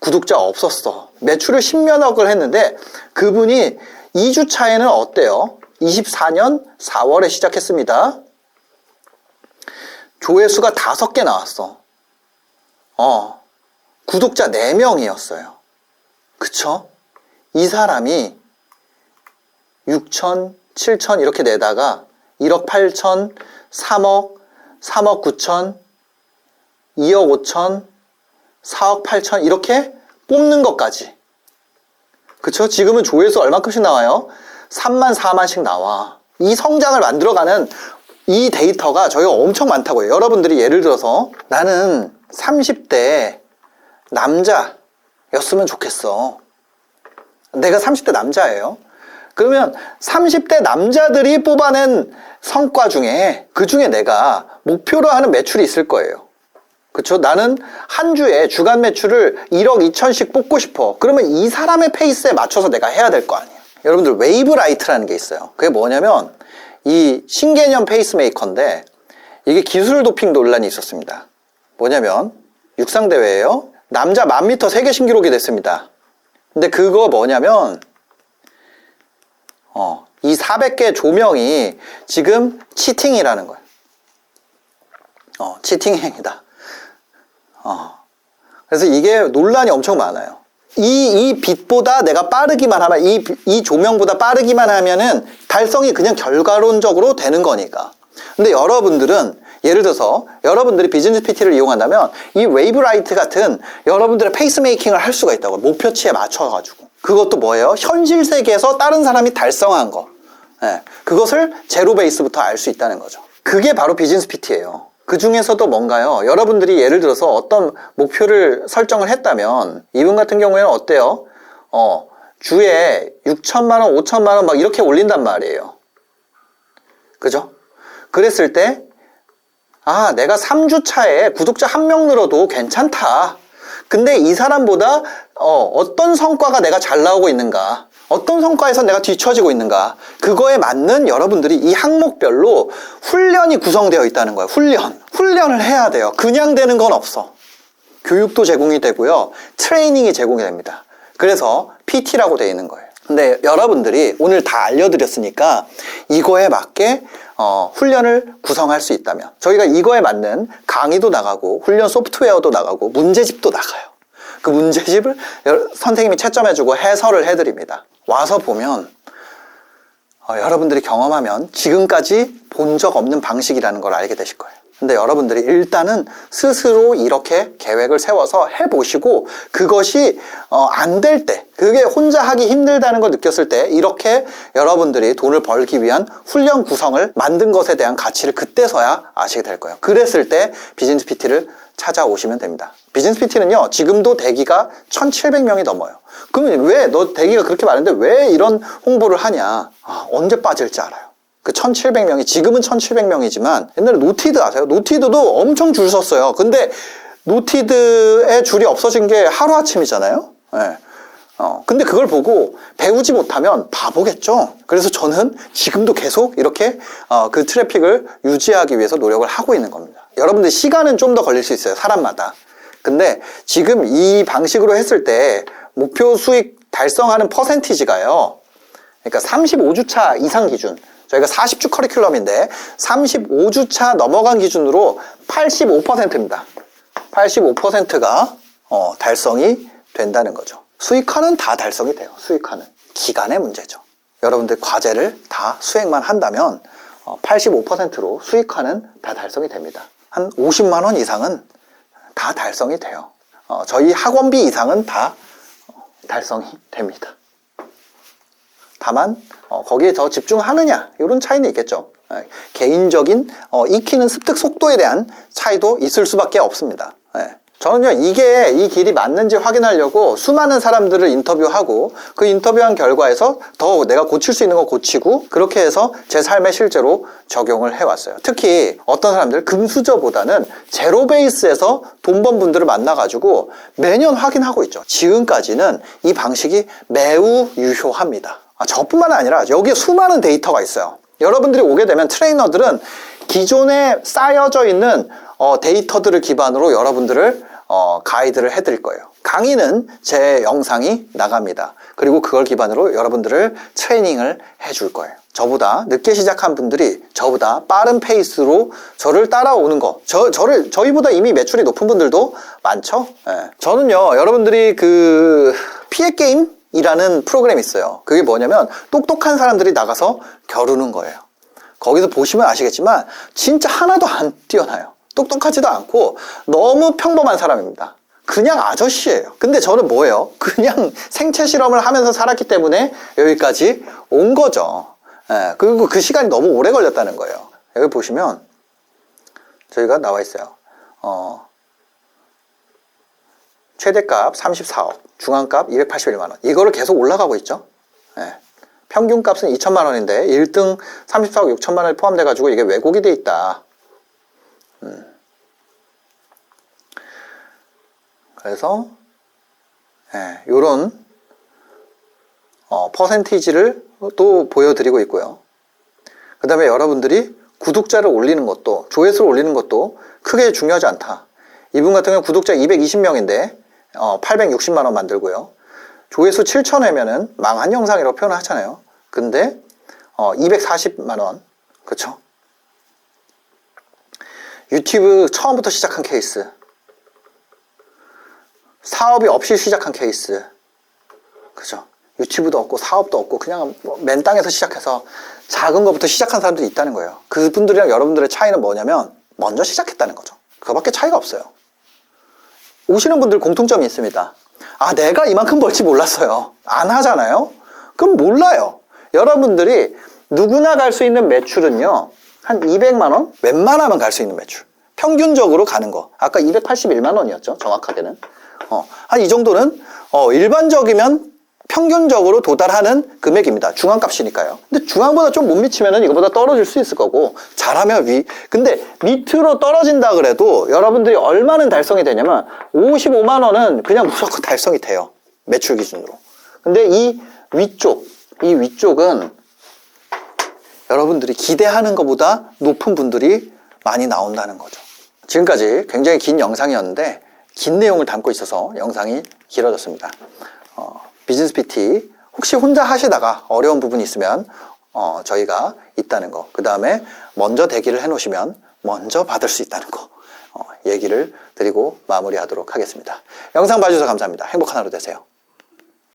구독자 없었어. 매출을 10몇억을 했는데 그분이 2주차에는 어때요? 24년 4월에 시작했습니다. 조회수가 5개 나왔어. 구독자 4명이었어요. 그쵸? 이 사람이 6천, 7천 이렇게 내다가 1억 8천, 3억, 3억 9천, 2억 5천, 4억 8천 이렇게 뽑는 것까지. 그쵸? 지금은 조회수 얼마큼씩 나와요? 3만, 4만씩 나와. 이 성장을 만들어가는 이 데이터가 저희가 엄청 많다고요. 여러분들이 예를 들어서 나는 30대 남자였으면 좋겠어. 내가 30대 남자예요. 그러면 30대 남자들이 뽑아낸 성과 중에 그 중에 내가 목표로 하는 매출이 있을 거예요. 그쵸? 나는 한 주에 주간 매출을 1억 2천씩 뽑고 싶어. 그러면 이 사람의 페이스에 맞춰서 내가 해야 될 거 아니에요. 여러분들 웨이브 라이트라는 게 있어요. 그게 뭐냐면 이 신개념 페이스메이커인데 이게 기술 도핑 논란이 있었습니다. 뭐냐면 육상대회예요. 남자 1000m 세계 신기록이 됐습니다. 근데 그거 뭐냐면 이 400개 조명이 지금 치팅이라는 거예요. 치팅 행위다. 그래서 이게 논란이 엄청 많아요. 이 빛보다 내가 빠르기만 하면, 이 조명보다 빠르기만 하면은 달성이 그냥 결과론적으로 되는 거니까. 근데 여러분들은, 예를 들어서 여러분들이 비즈니스 PT를 이용한다면 이 웨이브 라이트 같은 여러분들의 페이스메이킹을 할 수가 있다고. 목표치에 맞춰가지고. 그것도 뭐예요? 현실 세계에서 다른 사람이 달성한 거. 네, 그것을 제로 베이스부터 알 수 있다는 거죠. 그게 바로 비즈니스 PT예요. 그 중에서도 뭔가요? 여러분들이 예를 들어서 어떤 목표를 설정을 했다면 이분 같은 경우에는 어때요? 주에 6천만 원, 5천만 원 막 이렇게 올린단 말이에요. 그죠? 그랬을 때 내가 3주 차에 구독자 1명 늘어도 괜찮다. 근데 이 사람보다 어떤 성과가 내가 잘 나오고 있는가, 어떤 성과에서 내가 뒤처지고 있는가, 그거에 맞는 여러분들이 이 항목별로 훈련이 구성되어 있다는 거예요. 훈련을 해야 돼요. 그냥 되는 건 없어. 교육도 제공이 되고요, 트레이닝이 제공이 됩니다. 그래서 PT라고 되어 있는 거예요. 근데 여러분들이 오늘 다 알려드렸으니까 이거에 맞게 훈련을 구성할 수 있다면, 저희가 이거에 맞는 강의도 나가고 훈련 소프트웨어도 나가고 문제집도 나가요. 그 문제집을 선생님이 채점해주고 해설을 해드립니다. 와서 보면 여러분들이 경험하면 지금까지 본 적 없는 방식이라는 걸 알게 되실 거예요. 근데 여러분들이 일단은 스스로 이렇게 계획을 세워서 해보시고, 그것이 안 될 때, 그게 혼자 하기 힘들다는 걸 느꼈을 때 이렇게 여러분들이 돈을 벌기 위한 훈련 구성을 만든 것에 대한 가치를 그때서야 아시게 될 거예요. 그랬을 때 비즈니스 PT를 찾아오시면 됩니다. 비즈니스 PT는요, 지금도 대기가 1700명이 넘어요. 그러면 왜 너 대기가 그렇게 많은데 왜 이런 홍보를 하냐? 언제 빠질지 알아요. 그 1700명이, 지금은 1700명이지만 옛날에 노티드 아세요? 노티드도 엄청 줄 섰어요. 근데 노티드의 줄이 없어진 게 하루아침이잖아요. 네. 근데 그걸 보고 배우지 못하면 바보겠죠. 그래서 저는 지금도 계속 이렇게 그 트래픽을 유지하기 위해서 노력을 하고 있는 겁니다. 여러분들 시간은 좀 더 걸릴 수 있어요, 사람마다. 근데 지금 이 방식으로 했을 때 목표 수익 달성하는 퍼센티지가요, 그러니까 35주차 이상 기준, 저희가 40주 커리큘럼인데 35주차 넘어간 기준으로 85%입니다. 85%가 달성이 된다는 거죠. 수익화는 다 달성이 돼요. 수익화는 기간의 문제죠. 여러분들 과제를 다 수행만 한다면 85%로 수익화는 다 달성이 됩니다. 한 50만 원 이상은 다 달성이 돼요. 저희 학원비 이상은 다 달성이 됩니다. 다만 거기에 더 집중하느냐, 이런 차이는 있겠죠. 개인적인 익히는 습득 속도에 대한 차이도 있을 수밖에 없습니다. 저는요, 이게 이 길이 맞는지 확인하려고 수많은 사람들을 인터뷰하고 그 인터뷰한 결과에서 더 내가 고칠 수 있는 거 고치고, 그렇게 해서 제 삶에 실제로 적용을 해왔어요. 특히 어떤 사람들, 금수저보다는 제로 베이스에서 돈 번 분들을 만나가지고 매년 확인하고 있죠. 지금까지는 이 방식이 매우 유효합니다. 저뿐만 아니라 여기에 수많은 데이터가 있어요. 여러분들이 오게 되면 트레이너들은 기존에 쌓여져 있는 데이터들을 기반으로 여러분들을 가이드를 해드릴 거예요. 강의는 제 영상이 나갑니다. 그리고 그걸 기반으로 여러분들을 트레이닝을 해줄 거예요. 저보다 늦게 시작한 분들이 저보다 빠른 페이스로 저를 따라오는 거, 저희보다 이미 매출이 높은 분들도 많죠. 예. 저는요, 여러분들이 그 피해 게임이라는 프로그램이 있어요. 그게 뭐냐면 똑똑한 사람들이 나가서 겨루는 거예요. 거기서 보시면 아시겠지만 진짜 하나도 안 뛰어나요. 똑똑하지도 않고 너무 평범한 사람입니다. 그냥 아저씨예요. 근데 저는 뭐예요? 그냥 생체 실험을 하면서 살았기 때문에 여기까지 온 거죠. 예, 그리고 그 시간이 너무 오래 걸렸다는 거예요. 여기 보시면 저희가 나와 있어요. 최대값 34억, 중앙값 281만 원. 이거를 계속 올라가고 있죠. 예. 평균값은 2천만 원인데 1등 34억 6천만 원이 포함돼 가지고 이게 왜곡이 돼 있다. 그래서 요런 퍼센티지를 또 보여드리고 있고요. 그 다음에 여러분들이 구독자를 올리는 것도, 조회수를 올리는 것도 크게 중요하지 않다. 이분 같은 경우는 구독자 220명인데 860만 원 만들고요. 조회수 7,000회면은 망한 영상이라고 표현을 하잖아요. 근데 240만 원, 그쵸? 유튜브 처음부터 시작한 케이스, 사업이 없이 시작한 케이스, 그죠? 유튜브도 없고 사업도 없고 그냥 맨 땅에서 시작해서 작은 것부터 시작한 사람들이 있다는 거예요. 그분들이랑 여러분들의 차이는 뭐냐면 먼저 시작했다는 거죠. 그거밖에 차이가 없어요. 오시는 분들 공통점이 있습니다. 아, 내가 이만큼 벌지 몰랐어요. 안 하잖아요? 그럼 몰라요. 여러분들이 누구나 갈 수 있는 매출은요, 한 200만 원? 웬만하면 갈 수 있는 매출. 평균적으로 가는 거. 아까 281만 원이었죠, 정확하게는. 한 이 정도는 일반적이면 평균적으로 도달하는 금액입니다. 중앙값이니까요. 근데 중앙보다 좀 못 미치면은 이거보다 떨어질 수 있을 거고, 잘하면 근데 밑으로 떨어진다 그래도 여러분들이 얼마는 달성이 되냐면 55만 원은 그냥 무조건 달성이 돼요. 매출 기준으로. 근데 이 위쪽은 여러분들이 기대하는 것보다 높은 분들이 많이 나온다는 거죠. 지금까지 굉장히 긴 영상이었는데 긴 내용을 담고 있어서 영상이 길어졌습니다. 비즈니스 PT 혹시 혼자 하시다가 어려운 부분이 있으면 저희가 있다는 거, 그 다음에 먼저 대기를 해 놓으시면 먼저 받을 수 있다는 거 얘기를 드리고 마무리하도록 하겠습니다. 영상 봐주셔서 감사합니다. 행복한 하루 되세요.